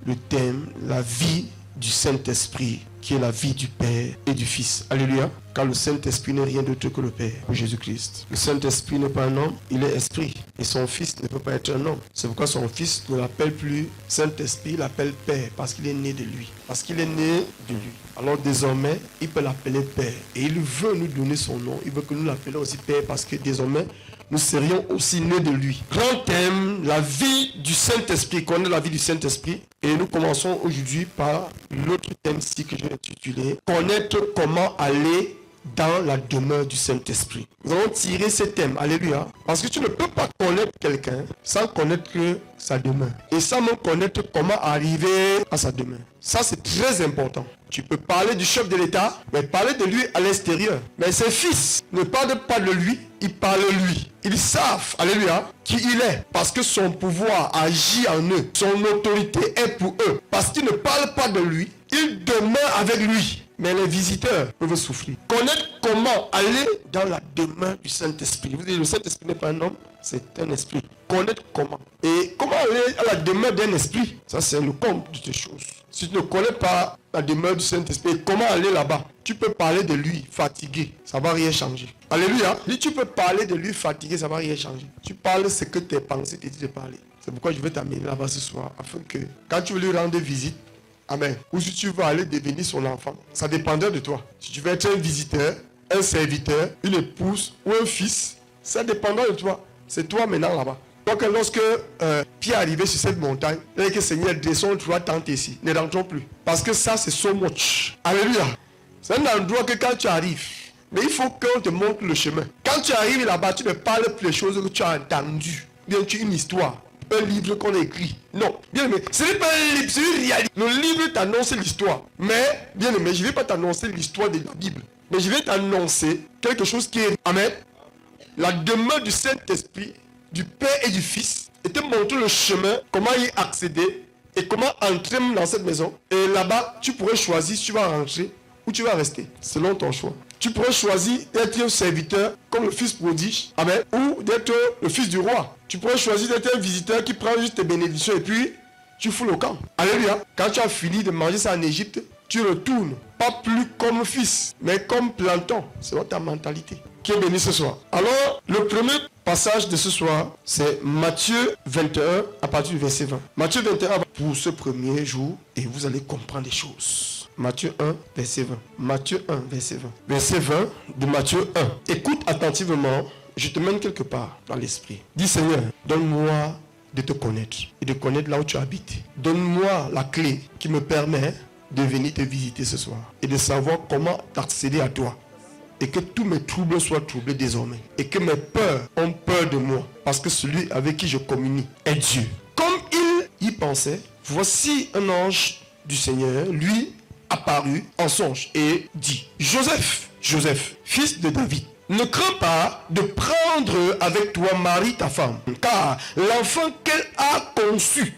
le thème, la vie du Saint-Esprit, qui est la vie du Père et du Fils. Alléluia. Car le Saint-Esprit n'est rien d'autre que le Père, pour Jésus-Christ. Le Saint-Esprit n'est pas un homme, il est esprit. Et son Fils ne peut pas être un homme. C'est pourquoi son Fils ne l'appelle plus Saint-Esprit, il l'appelle Père, parce qu'il est né de lui. Parce qu'il est né de lui. Alors désormais, il peut l'appeler Père. Et il veut nous donner son nom. Il veut que nous l'appelions aussi Père, parce que désormais, nous serions aussi nés de lui. Grand thème, la vie du Saint-Esprit. Connaître la vie du Saint-Esprit. Et nous commençons aujourd'hui par l'autre thème-ci que j'ai intitulé connaître comment aller dans la demeure du Saint-Esprit. Nous allons tirer ce thème, alléluia, parce que tu ne peux pas connaître quelqu'un sans connaître sa demeure. Et sans même connaître comment arriver à sa demeure. Ça, c'est très important. Tu peux parler du chef de l'État, mais parler de lui à l'extérieur. Mais ses fils ne parlent pas de lui, ils parlent de lui. Ils savent, alléluia, qui il est, parce que son pouvoir agit en eux. Son autorité est pour eux. Parce qu'ils ne parlent pas de lui, ils demeurent avec lui. Mais les visiteurs peuvent souffrir. Connaître comment aller dans la demeure du Saint-Esprit. Vous dites, le Saint-Esprit n'est pas un homme, c'est un esprit. Connaître comment. Et comment aller à la demeure d'un esprit, ça c'est le compte de ces choses. Si tu ne connais pas la demeure du Saint-Esprit, comment aller là-bas? Tu peux parler de lui fatigué, ça ne va rien changer. Alléluia. Si tu peux parler de lui fatigué, ça ne va rien changer. Tu parles ce que tes pensées te disent de parler. C'est pourquoi je vais t'amener là-bas ce soir, afin que quand tu veux lui rendre visite, amen. Ou si tu veux aller devenir son enfant, ça dépendra de toi. Si tu veux être un visiteur, un serviteur, une épouse ou un fils, ça dépendra de toi. C'est toi maintenant là-bas. Donc lorsque Pierre est arrivé sur cette montagne, il a dit que Seigneur, descends trois tentes ici. Ne rentrons plus. Parce que ça, c'est so much. Alléluia. C'est un endroit que quand tu arrives, mais il faut qu'on te montre le chemin. Quand tu arrives là-bas, tu ne parles plus des choses que tu as entendues. Bien, tu as une histoire. Un livre qu'on a écrit. Non. Bien aimé, ce n'est pas un livre, c'est une réalité. Le livre t'annonce l'histoire. Mais, bien aimé, je ne vais pas t'annoncer l'histoire de la Bible. Mais je vais t'annoncer quelque chose qui est... Amen. La demeure du Saint-Esprit, du Père et du Fils, et te montrer le chemin, comment y accéder, et comment entrer dans cette maison. Et là-bas, tu pourrais choisir si tu vas rentrer ou tu vas rester, selon ton choix. Tu pourrais choisir d'être un serviteur comme le fils prodige, amen, ou d'être le fils du roi. Tu pourrais choisir d'être un visiteur qui prend juste tes bénédictions et puis tu fous le camp. Alléluia. Quand tu as fini de manger ça en Égypte, tu retournes, pas plus comme fils, mais comme planton. C'est ta mentalité. Qui est béni ce soir. Alors, le premier passage de ce soir, c'est Matthieu 21 à partir du verset 20. Matthieu 21 pour ce premier jour et vous allez comprendre des choses. Matthieu 1, verset 20. Matthieu 1, verset 20. Verset 20 de Matthieu 1. Écoute attentivement, je te mène quelque part dans l'esprit. Dis Seigneur, donne-moi de te connaître et de connaître là où tu habites. Donne-moi la clé qui me permet de venir te visiter ce soir et de savoir comment accéder à toi. Et que tous mes troubles soient troublés désormais. Et que mes peurs ont peur de moi. Parce que celui avec qui je communie est Dieu. Comme il y pensait, voici un ange du Seigneur, lui, apparut en songe et dit, Joseph, fils de David, ne crains pas de prendre avec toi Marie ta femme, car l'enfant qu'elle a conçu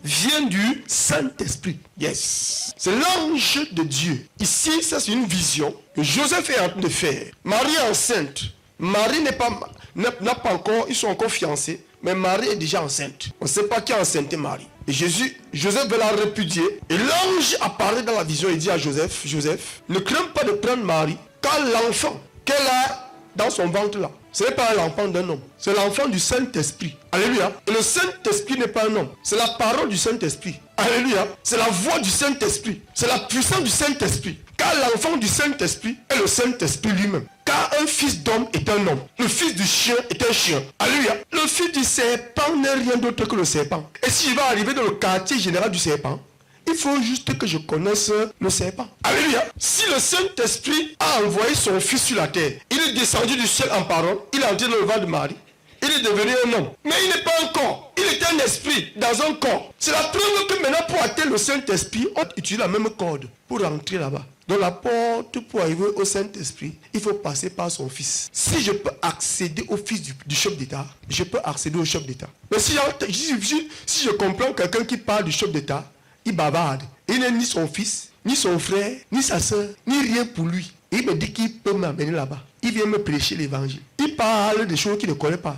vient du Saint-Esprit. Yes. C'est l'ange de Dieu. Ici, ça c'est une vision que Joseph est en train de faire. Marie est enceinte. Marie n'a pas encore, ils sont encore fiancés, mais Marie est déjà enceinte. On ne sait pas qui a enceinté Marie. Et Joseph veut la répudier. Et l'ange apparaît dans la vision et dit à Joseph, ne crains pas de prendre Marie, car l'enfant qu'elle a dans son ventre là, ce n'est pas l'enfant d'un homme, c'est l'enfant du Saint-Esprit. Alléluia. Et le Saint-Esprit n'est pas un homme, c'est la parole du Saint-Esprit. Alléluia. C'est la voix du Saint-Esprit, c'est la puissance du Saint-Esprit. Car l'enfant du Saint-Esprit est le Saint-Esprit lui-même. Car un fils d'homme est un homme, le fils du chien est un chien. Alléluia. Le fils du serpent n'est rien d'autre que le serpent. Et si je vais arriver dans le quartier général du serpent, il faut juste que je connaisse le serpent. Alléluia. Si le Saint-Esprit a envoyé son fils sur la terre, il est descendu du ciel en parole, il est entré dans le ventre de Marie, il est devenu un homme. Mais il n'est pas un corps, il est un esprit dans un corps. C'est la preuve que maintenant pour atteindre le Saint-Esprit, on utilise la même corde pour rentrer là-bas. Dans la porte pour arriver au Saint-Esprit, il faut passer par son fils. Si je peux accéder au fils du chef d'État, je peux accéder au chef d'État. Mais si je comprends quelqu'un qui parle du chef d'État, il bavarde. Il n'est ni son fils, ni son frère, ni sa soeur, ni rien pour lui. Et il me dit qu'il peut m'amener là-bas. Il vient me prêcher l'évangile. Il parle des choses qu'il ne connaît pas.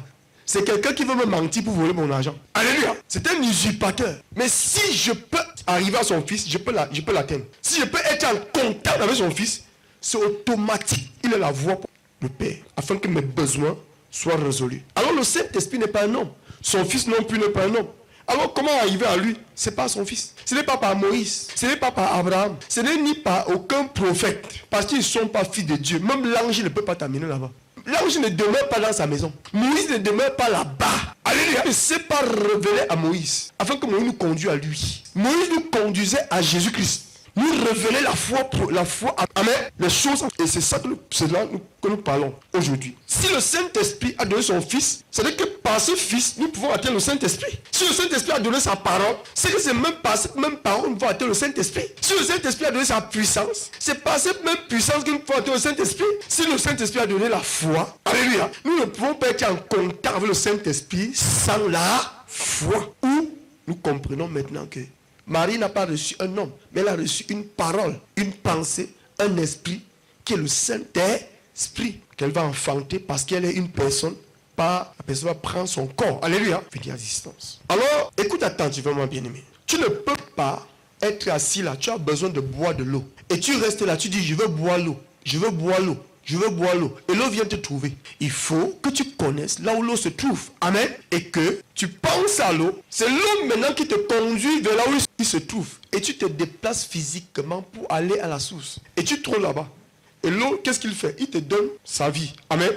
c'est quelqu'un qui veut me mentir pour voler mon argent. Alléluia. C'est un usurpateur. Mais si je peux arriver à son fils, je peux l'atteindre. Si je peux être en contact avec son fils, c'est automatique. Il est la voie pour le Père, afin que mes besoins soient résolus. Alors le Saint-Esprit n'est pas un homme. Son fils non plus n'est pas un homme. Alors comment arriver à lui? Ce n'est pas son fils. Ce n'est pas par Moïse. Ce n'est pas par Abraham. Ce n'est ni par aucun prophète. Parce qu'ils ne sont pas fils de Dieu. Même l'ange ne peut pas t'amener là-bas. L'ange ne demeure pas dans sa maison. Moïse ne demeure pas là-bas. Alléluia. Il ne s'est pas révélé à Moïse, afin que Moïse nous conduise à lui. Moïse nous conduisait à Jésus-Christ. Nous révéler la foi, amen, les choses. Et c'est ça que nous parlons aujourd'hui. Si le Saint-Esprit a donné son Fils, c'est-à-dire que par ce Fils, nous pouvons atteindre le Saint-Esprit. Si le Saint-Esprit a donné sa parole, c'est que c'est même par cette même parole que nous pouvons atteindre le Saint-Esprit. Si le Saint-Esprit a donné sa puissance, c'est par cette même puissance que nous pouvons atteindre le Saint-Esprit. Si le Saint-Esprit a donné la foi, alléluia, nous ne pouvons pas être en contact avec le Saint-Esprit sans la foi. Où nous comprenons maintenant que Marie n'a pas reçu un homme, mais elle a reçu une parole, une pensée, un esprit, qui est le Saint-Esprit, qu'elle va enfanter parce qu'elle est une personne, la personne va prendre son corps, alléluia, venir à distance. Alors, écoute attentivement, bien-aimé. Tu ne peux pas être assis là, tu as besoin de boire de l'eau. Et tu restes là, tu dis, je veux boire l'eau, je veux boire l'eau. Je veux boire l'eau. Et l'eau vient te trouver. Il faut que tu connaisses là où l'eau se trouve. Amen. Et que tu penses à l'eau. C'est l'eau maintenant qui te conduit vers là où il se trouve. Et tu te déplaces physiquement pour aller à la source. Et tu trouves là-bas. Et l'eau, qu'est-ce qu'il fait? Il te donne sa vie. Amen.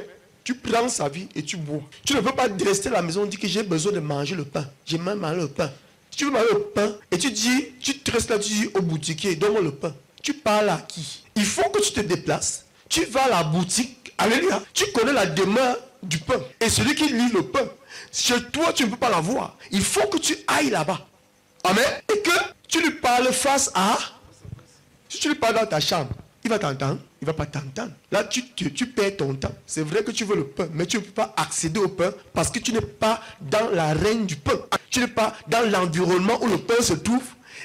Tu prends sa vie et tu bois. Tu ne peux pas rester à la maison et dire que j'ai besoin de manger le pain. J'ai même mangé le pain. Si tu veux manger le pain et tu te restes là, tu dis au boutiquier, donne-moi le pain. Tu parles à qui? Il faut que tu te déplaces. Tu vas à la boutique, alléluia, tu connais la demeure du pain. Et celui qui lit le pain, chez toi, tu ne peux pas la voir. Il faut que tu ailles là-bas. Amen. Et que tu lui parles face à... Si tu lui parles dans ta chambre, il va t'entendre, il ne va pas t'entendre. Là, tu perds ton temps. C'est vrai que tu veux le pain, mais tu ne peux pas accéder au pain parce que tu n'es pas dans la reine du pain. Tu n'es pas dans l'environnement où le pain se trouve.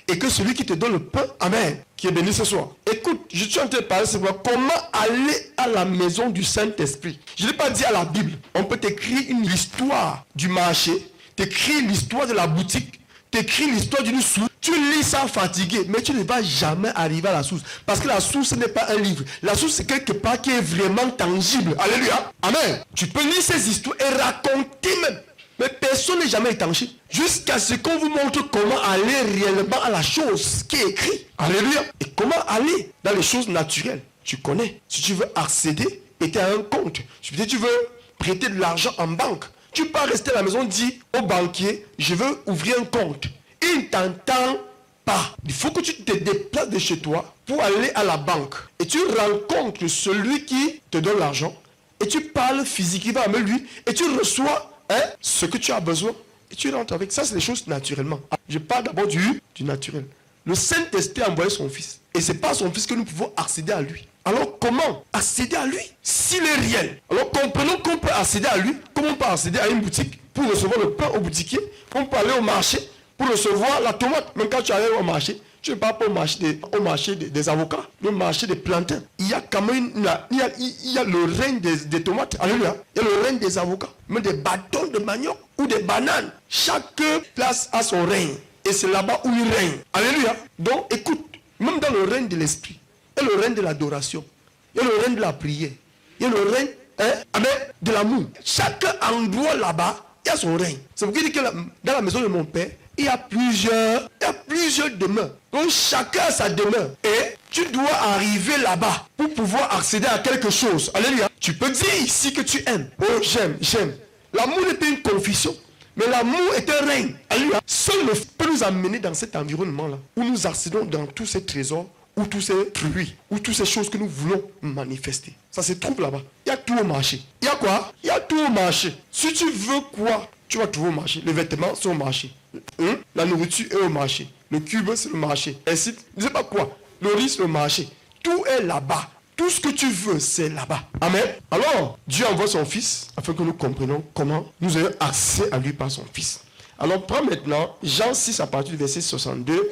Et que celui qui te donne le pain, amen, qui est béni ce soir. Écoute, je suis en train de parler sur comment aller à la maison du Saint-Esprit. Je n'ai pas dit à la Bible. On peut t'écrire une histoire du marché, t'écrire l'histoire de la boutique, t'écrire l'histoire d'une source. Tu lis ça fatigué, mais tu ne vas jamais arriver à la source. Parce que la source n'est pas un livre. La source, c'est quelque part qui est vraiment tangible. Alléluia. Amen. Tu peux lire ces histoires et raconter même. Mais personne n'est jamais étanché. Jusqu'à ce qu'on vous montre comment aller réellement à la chose qui est écrite. Alléluia. Et comment aller dans les choses naturelles. Tu connais. Si tu veux accéder, prêter à un compte. Si tu veux prêter de l'argent en banque. Tu ne peux pas rester à la maison et dire au banquier, je veux ouvrir un compte. Il ne t'entend pas. Il faut que tu te déplaces de chez toi pour aller à la banque. Et tu rencontres celui qui te donne l'argent. Et tu parles physiquement avec lui. Et tu reçois ce que tu as besoin, et tu rentres avec. Ça, c'est des choses naturellement. Je parle d'abord du naturel. Le Saint-Esprit a envoyé son Fils. Et c'est par son Fils que nous pouvons accéder à lui. Alors, comment accéder à lui s'il est réel? Alors, comprenons qu'on peut accéder à lui. Comment on peut accéder à une boutique pour recevoir le pain au boutiquier? On peut aller au marché pour recevoir la tomate. Même quand tu arrives au marché, tu ne pars pas au marché des avocats, le marché des plantains. Il y a quand même il y a le règne des tomates. Alléluia. Il y a le règne des avocats. Mais des bâtons de manioc ou des bananes. Chaque place a son règne. Et c'est là-bas où il règne. Alléluia. Donc écoute, même dans le règne de l'esprit, il y a le règne de l'adoration. Il y a le règne de la prière. Il y a le règne de l'amour. Chaque endroit là-bas, il y a son règne. C'est pourquoi il dit que dans la maison de mon père, il y a plusieurs demeures. Donc chacun a sa demeure. Et tu dois arriver là-bas pour pouvoir accéder à quelque chose. Alléluia. Tu peux dire ici que tu aimes. Oh, j'aime. L'amour n'est pas une confession. Mais l'amour est un règne. Alléluia. Seul le peut nous amener dans cet environnement-là. Où nous accédons dans tous ces trésors. Ou tous ces fruits. Ou toutes ces choses que nous voulons manifester. Ça se trouve là-bas. Il y a tout au marché. Il y a quoi? Il y a tout au marché. Si tu veux quoi, tu vas trouver au marché. Les vêtements sont au marché. La nourriture est au marché. Le cube, c'est le marché. Ainsi, je ne sais pas quoi. Le riz, c'est le marché. Tout est là-bas. Tout ce que tu veux, c'est là-bas. Amen. Alors, Dieu envoie son Fils afin que nous comprenions comment nous avons accès à lui par son Fils. Alors, prends maintenant Jean 6 à partir du verset 62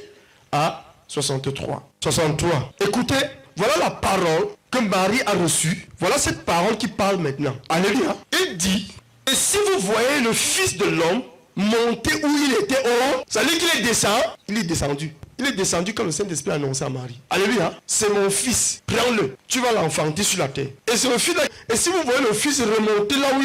à 63. 63. Écoutez, voilà la parole que Marie a reçue. Voilà cette parole qui parle maintenant. Alléluia. Il dit, Et si vous voyez le Fils de l'homme monter où il était haut, ça veut dire qu'il est descendu. Il est descendu. Il est descendu quand le Saint-Esprit a annoncé à Marie. Alléluia. C'est mon fils. Prends-le. Tu vas l'enfanter sur la terre. Et c'est le fils. Et si vous voyez le fils remonter là où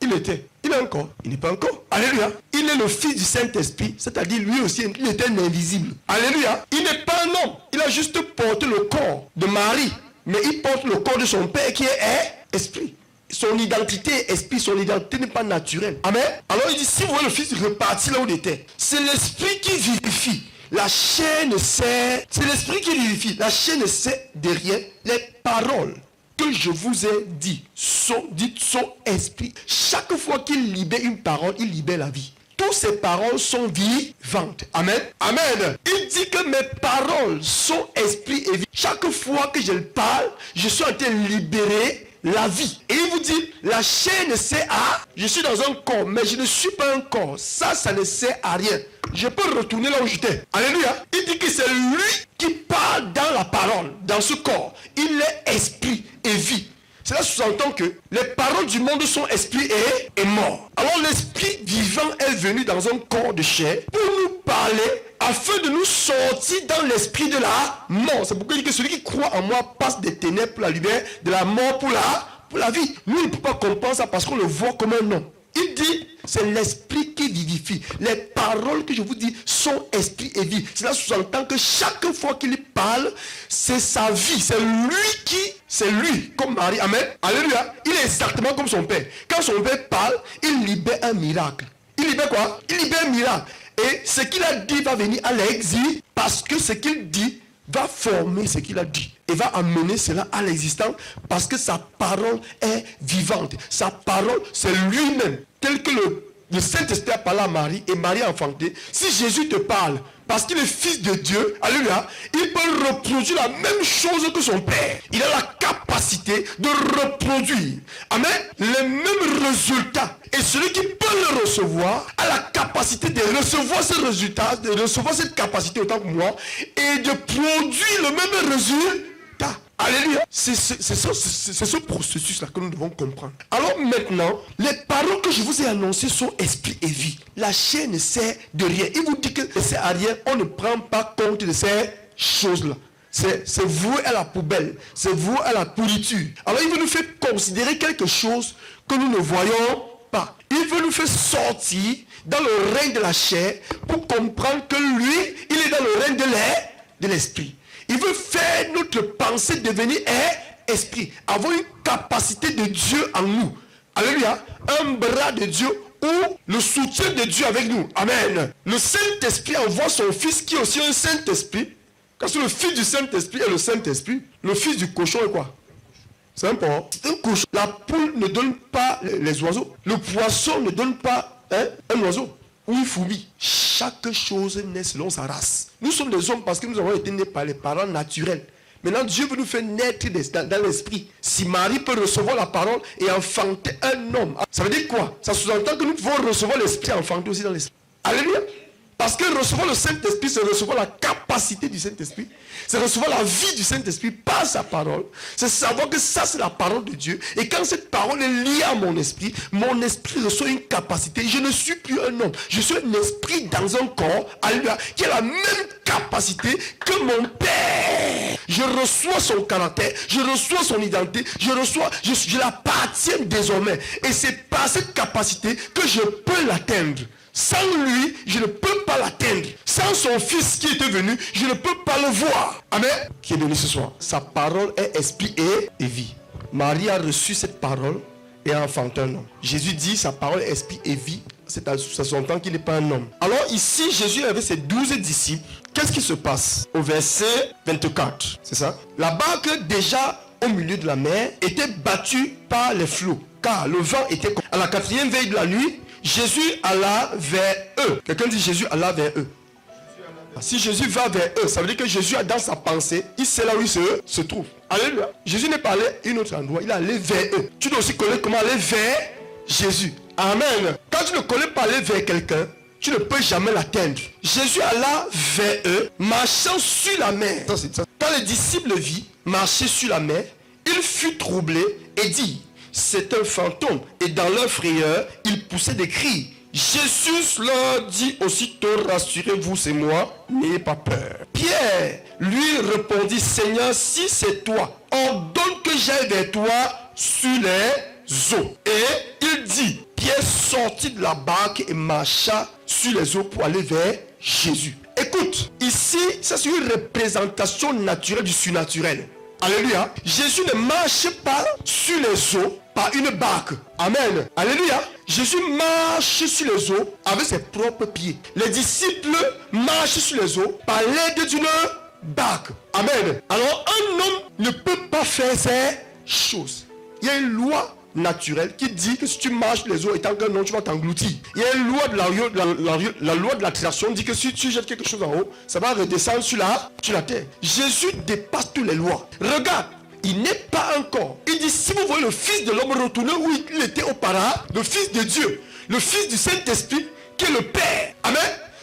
il était. Il est encore. Il n'est pas encore. Alléluia. Il est le fils du Saint-Esprit. C'est-à-dire lui aussi, il était un invisible. Alléluia. Il n'est pas un homme. Il a juste porté le corps de Marie. Mais il porte le corps de son père qui est esprit. Son identité est esprit, son identité n'est pas naturelle. Amen. Alors il dit, si vous voyez le fils repartir là où il était, c'est l'esprit qui vivifie. La chair ne sert, c'est l'esprit qui vivifie. La chair ne sert de rien. Les paroles que je vous ai dites sont esprit. Chaque fois qu'il libère une parole, il libère la vie. Toutes ces paroles sont vivantes. Amen. Amen. Il dit que mes paroles sont esprit et vie. Chaque fois que je parle, je suis en train de libérer la vie. Et il vous dit, la chair ne sert à... Je suis dans un corps, mais je ne suis pas un corps. Ça ne sert à rien. Je peux retourner là où j'étais. Alléluia. Il dit que c'est lui qui parle dans la parole, dans ce corps. Il est esprit et vie. Cela sous-entend que les paroles du monde sont esprit et mort. Alors l'esprit vivant est venu dans un corps de chair pour nous parler afin de nous sortir dans l'esprit de la mort. C'est pourquoi il dit que celui qui croit en moi passe des ténèbres pour la lumière, de la mort pour la vie. Nous ne pouvons pas comprendre ça parce qu'on le voit comme un homme. Il dit, c'est l'esprit qui vivifie. Les paroles que je vous dis sont esprit et vie. Cela sous-entend que chaque fois qu'il parle, c'est sa vie. C'est lui, comme Marie. Amen. Alléluia. Il est exactement comme son père. Quand son père parle, il libère un miracle. Il libère quoi? Il libère un miracle. Et ce qu'il a dit va venir à l'exil parce que ce qu'il dit va former ce qu'il a dit et va amener cela à l'existence parce que sa parole est vivante. Sa parole, c'est lui-même. Tel que le Saint-Esprit a parlé à Marie et Marie a enfanté. Si Jésus te parle, parce qu'il est fils de Dieu, alléluia, il peut reproduire la même chose que son Père. Il a la capacité de reproduire, amen, les mêmes résultats. Et celui qui peut le recevoir a la capacité de recevoir ce résultat, de recevoir cette capacité autant que moi, et de produire le même résultat. Alléluia. C'est ce processus-là que nous devons comprendre. Alors maintenant, les paroles que je vous ai annoncées sont esprit et vie. La chair ne sert de rien. Il vous dit que ne sert à rien, on ne prend pas compte de ces choses-là. C'est voué à la poubelle, c'est voué à la pourriture. Alors il veut nous faire considérer quelque chose que nous ne voyons pas. Il veut nous faire sortir dans le règne de la chair pour comprendre que lui, il est dans le règne de l'esprit. Il veut faire notre pensée devenir esprit, avoir une capacité de Dieu en nous. Alléluia. Un bras de Dieu ou le soutien de Dieu avec nous. Amen. Le Saint-Esprit envoie son fils qui est aussi un Saint-Esprit. Parce que le fils du Saint-Esprit est le Saint-Esprit. Le fils du cochon est quoi? C'est un porc. C'est un cochon. La poule ne donne pas les oiseaux. Le poisson ne donne pas un oiseau. Ou une fourmi. Chaque chose naît selon sa race. Nous sommes des hommes parce que nous avons été nés par les parents naturels. Maintenant, Dieu veut nous faire naître dans l'esprit. Si Marie peut recevoir la parole et enfanter un homme, ça veut dire quoi? Ça sous-entend que nous pouvons recevoir l'esprit et enfanter aussi dans l'esprit. Alléluia. Parce que recevoir le Saint-Esprit, c'est recevoir la capacité du Saint-Esprit. C'est recevoir la vie du Saint-Esprit par sa parole. C'est savoir que ça, c'est la parole de Dieu. Et quand cette parole est liée à mon esprit reçoit une capacité. Je ne suis plus un homme. Je suis un esprit dans un corps, alléluia, qui a la même capacité que mon Père. Je reçois son caractère, je reçois son identité, je l'appartiens désormais. Et c'est par cette capacité que je peux l'atteindre. Sans lui, je ne peux pas l'atteindre. Sans son fils qui était venu, je ne peux pas le voir. Amen. Qui est venu ce soir. Sa parole est esprit et vie. Marie a reçu cette parole et a enfanté un homme. Jésus dit sa parole est esprit et vie. Ça s'entend qu'il n'est pas un homme. Alors ici, Jésus avait ses 12 disciples. Qu'est-ce qui se passe? Au verset 24. C'est ça? La barque déjà au milieu de la mer était battue par les flots. Car le vent était... À la 4e veille de la nuit, Jésus alla vers eux. Quelqu'un dit Jésus alla vers eux. Si Jésus va vers eux, ça veut dire que Jésus a dans sa pensée, il sait là où il se trouve. Alléluia. Jésus n'est pas allé à un autre endroit, il est allé vers eux. Tu dois aussi connaître comment aller vers Jésus. Amen. Quand tu ne connais pas aller vers quelqu'un, tu ne peux jamais l'atteindre. Jésus alla vers eux, marchant sur la mer. Quand les disciples le virent marcher sur la mer, il fut troublé et dit: c'est un fantôme. Et dans leur frayeur, ils poussaient des cris. Jésus leur dit aussitôt, rassurez-vous, c'est moi, n'ayez pas peur. Pierre lui répondit, Seigneur, si c'est toi, ordonne que j'aille vers toi sur les eaux. Et il dit, Pierre sortit de la barque et marcha sur les eaux pour aller vers Jésus. Écoute, ici, ça c'est une représentation naturelle du surnaturel. Alléluia. Jésus ne marche pas sur les eaux par une barque. Amen. Alléluia. Jésus marche sur les eaux avec ses propres pieds. Les disciples marchent sur les eaux par l'aide d'une barque. Amen. Alors un homme ne peut pas faire ces choses. Il y a une loi naturelle qui dit que si tu marches sur les eaux étant qu'un homme, tu vas t'engloutir. Il y a une loi de la loi de l'attraction dit que si tu jettes quelque chose en haut, ça va redescendre sur la terre. Jésus dépasse toutes les lois. Regarde, il n'est pas un corps. Il dit, si vous voyez le Fils de l'homme retourner où il était auparavant, le Fils de Dieu, le Fils du Saint-Esprit, qui est le Père. Amen.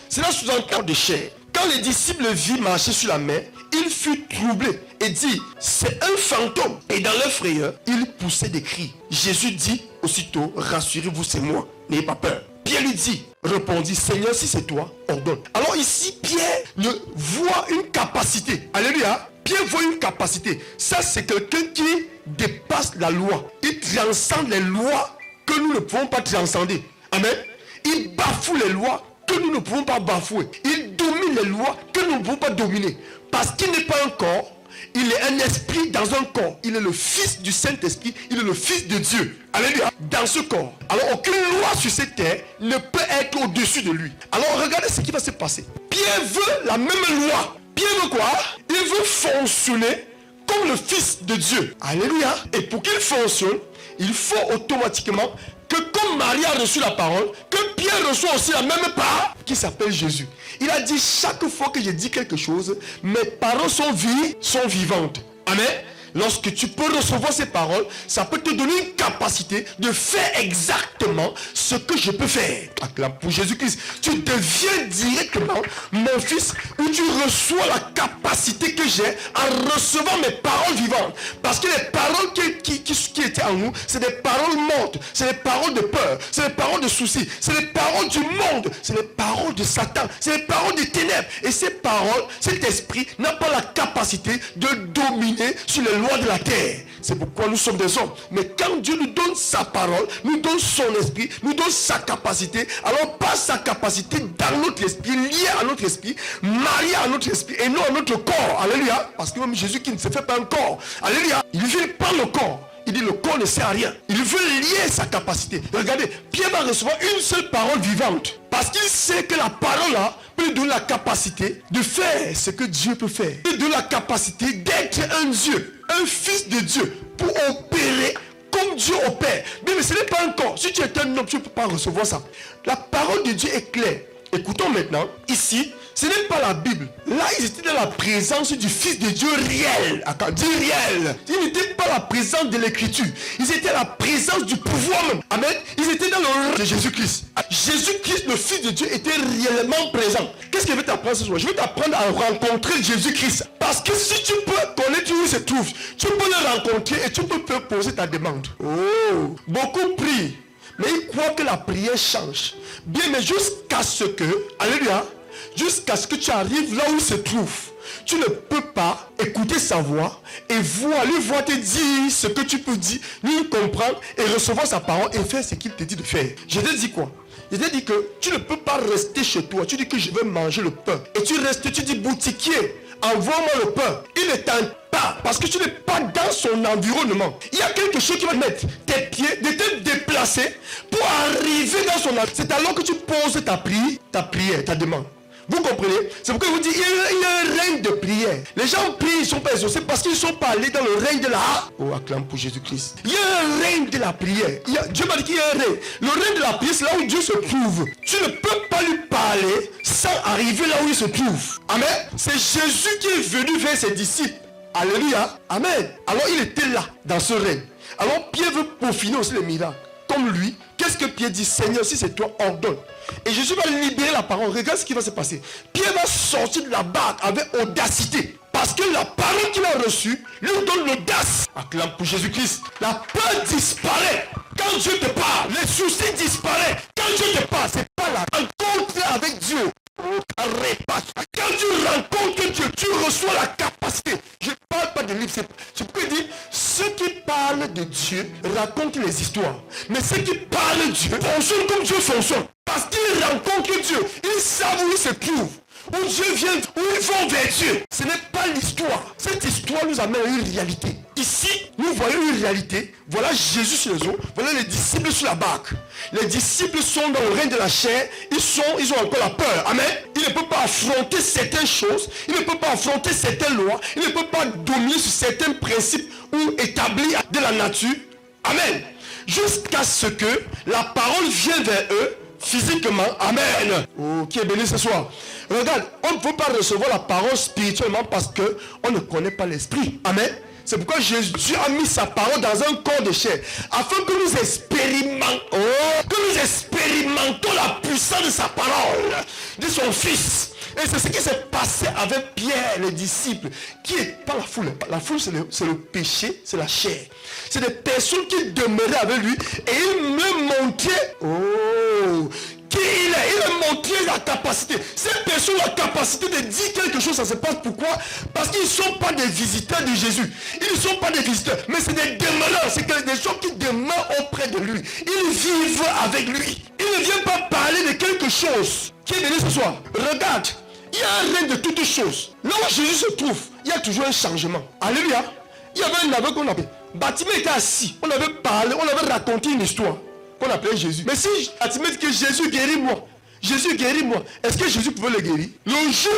C'est là sous un corps de chair. Quand les disciples virent marcher sur la mer, il fut troublé et dit, c'est un fantôme. Et dans leur frayeur, ils poussaient des cris. Jésus dit aussitôt, rassurez-vous, c'est moi, n'ayez pas peur. Pierre lui dit, répondit, Seigneur, si c'est toi, ordonne. Alors ici, Pierre ne voit une capacité. Alléluia. Pierre voit une capacité. Ça, c'est quelqu'un qui dépasse la loi. Il transcende les lois que nous ne pouvons pas transcender. Amen. Il bafoue les lois que nous ne pouvons pas bafouer. Il domine les lois que nous ne pouvons pas dominer. Parce qu'il n'est pas un corps, il est un esprit dans un corps. Il est le Fils du Saint-Esprit, il est le Fils de Dieu. Alléluia. Dans ce corps. Alors aucune loi sur cette terre ne peut être au-dessus de lui. Alors regardez ce qui va se passer. Pierre veut la même loi. Pierre veut quoi? Il veut fonctionner comme le Fils de Dieu. Alléluia. Et pour qu'il fonctionne, il faut automatiquement que comme Marie a reçu la parole, que Pierre reçoit aussi la même part qui s'appelle Jésus. Il a dit, chaque fois que je dis quelque chose, mes paroles sont vivantes. Amen. Lorsque tu peux recevoir ces paroles, ça peut te donner une capacité de faire exactement ce que je peux faire. Acclame pour Jésus-Christ. Tu deviens directement mon fils, où tu reçois la capacité que j'ai en recevant mes paroles vivantes. Parce que les paroles qui étaient en nous, c'est des paroles mortes, c'est des paroles de peur, c'est des paroles de soucis, c'est des paroles du monde, c'est des paroles de Satan, c'est des paroles des ténèbres. Et ces paroles, cet esprit n'a pas la capacité de dominer sur les lois de la terre. C'est pourquoi nous sommes des hommes. Mais quand Dieu nous donne sa parole, nous donne son esprit, nous donne sa capacité, alors par sa capacité dans notre esprit, lié à notre esprit, marié à notre esprit et non à notre corps. Alléluia. Parce que même Jésus qui ne se fait pas un corps. Alléluia. Il vient par le corps. Il dit le corps ne sert à rien. Il veut lier sa capacité. Regardez, Pierre va recevoir une seule parole vivante. Parce qu'il sait que la parole là peut lui donner la capacité de faire ce que Dieu peut faire. Il donne la capacité d'être un Dieu, un fils de Dieu, pour opérer comme Dieu opère. Mais ce n'est pas un corps. Si tu es un homme, tu ne peux pas recevoir ça. La parole de Dieu est claire. Écoutons maintenant, ici, ce n'est pas la Bible. Là, ils étaient dans la présence du Fils de Dieu réel. Attends, dis réel. Ils n'étaient pas la présence de l'écriture. Ils étaient la présence du pouvoir même. Amen. Ils étaient dans le règne de Jésus-Christ. Jésus-Christ, le Fils de Dieu, était réellement présent. Qu'est-ce que je vais t'apprendre ce soir? Je vais t'apprendre à rencontrer Jésus-Christ. Parce que si tu peux connaître où il se trouve, tu peux le rencontrer et tu peux poser ta demande. Oh, beaucoup prient. Mais ils croient que la prière change. Bien, mais jusqu'à ce que, alléluia, jusqu'à ce que tu arrives là où il se trouve, tu ne peux pas écouter sa voix et lui voir te dire ce que tu peux dire, lui comprendre et recevoir sa parole et faire ce qu'il te dit de faire. Je te dis quoi? Je te dis que tu ne peux pas rester chez toi. Tu dis que je vais manger le pain. Et tu restes, tu dis boutiquier, envoie-moi le pain. Il ne tente pas parce que tu n'es pas dans son environnement. Il y a quelque chose qui va mettre tes pieds, de te déplacer pour arriver dans son environnement. C'est alors que tu poses ta prière, ta demande. Vous comprenez? C'est pourquoi je vous dis, il y a un règne de prière. Les gens prient, ils ne sont pas exaucés parce qu'ils ne sont pas allés dans le règne de la... Oh, acclame pour Jésus-Christ. Il y a un règne de la prière. Dieu m'a dit qu'il y a un règne. Le règne de la prière, c'est là où Dieu se trouve. Tu ne peux pas lui parler sans arriver là où il se trouve. Amen. C'est Jésus qui est venu vers ses disciples. Alléluia. Amen. Alors il était là, dans ce règne. Alors Pierre veut peaufiner aussi les miracles. Comme lui, qu'est-ce que Pierre dit? Seigneur, si c'est toi, ordonne. Et Jésus va libérer la parole. Regarde ce qui va se passer. Pierre va sortir de la barque avec audacité. Parce que la parole qu'il a reçue lui donne l'audace. Acclame pour Jésus-Christ. La peur disparaît. Quand Dieu te parle, les soucis disparaissent. Quand Dieu te parle, c'est pas la rencontre avec Dieu. Quand tu rencontres Dieu, tu reçois la capacité. Je ne parle pas de livre. Je peux dire, ceux qui parlent de Dieu racontent les histoires. Mais ceux qui parlent de Dieu fonctionnent comme Dieu fonctionne. Parce qu'ils rencontrent Dieu. Ils savent où ils se trouvent. Où Dieu vient, où ils vont vers Dieu. Ce n'est pas l'histoire. Cette histoire nous amène à une réalité. Ici, nous voyons une réalité. Voilà Jésus sur les eaux. Voilà les disciples sur la barque. Les disciples sont dans le règne de la chair. Ils ont encore la peur. Amen. Ils ne peuvent pas affronter certaines choses. Ils ne peuvent pas affronter certaines lois. Ils ne peuvent pas dominer sur certains principes ou établis de la nature. Amen. Jusqu'à ce que la parole vienne vers eux physiquement. Amen. Oh, qui est béni ce soir. Regarde, on ne peut pas recevoir la parole spirituellement parce qu'on ne connaît pas l'esprit. Amen. C'est pourquoi Jésus a mis sa parole dans un corps de chair. Afin que nous expérimentons la puissance de sa parole, de son Fils. Et c'est ce qui s'est passé avec Pierre, les disciples, qui est pas la foule. La foule, c'est le péché, c'est la chair. C'est des personnes qui demeuraient avec lui et il me montrait, qui il est. Il a montré la capacité. Ces personnes ont la capacité de dire quelque chose, ça se passe. Pourquoi? Parce qu'ils ne sont pas des visiteurs de Jésus. Ils ne sont pas des visiteurs, mais c'est des demeureurs. C'est des gens qui demeurent auprès de lui. Ils vivent avec lui. Ils ne viennent pas parler de quelque chose qui est venu ce soir. Regarde, il y a un règne de toutes choses. Là où Jésus se trouve, il y a toujours un changement. Alléluia. Il y avait un aveugle qu'on appelait. Bartimée était assis. On avait parlé, on avait raconté une histoire qu'on appelait Jésus. Mais si Bartimée dit que Jésus guérit-moi, Jésus guérit-moi, est-ce que Jésus pouvait le guérir? Le jour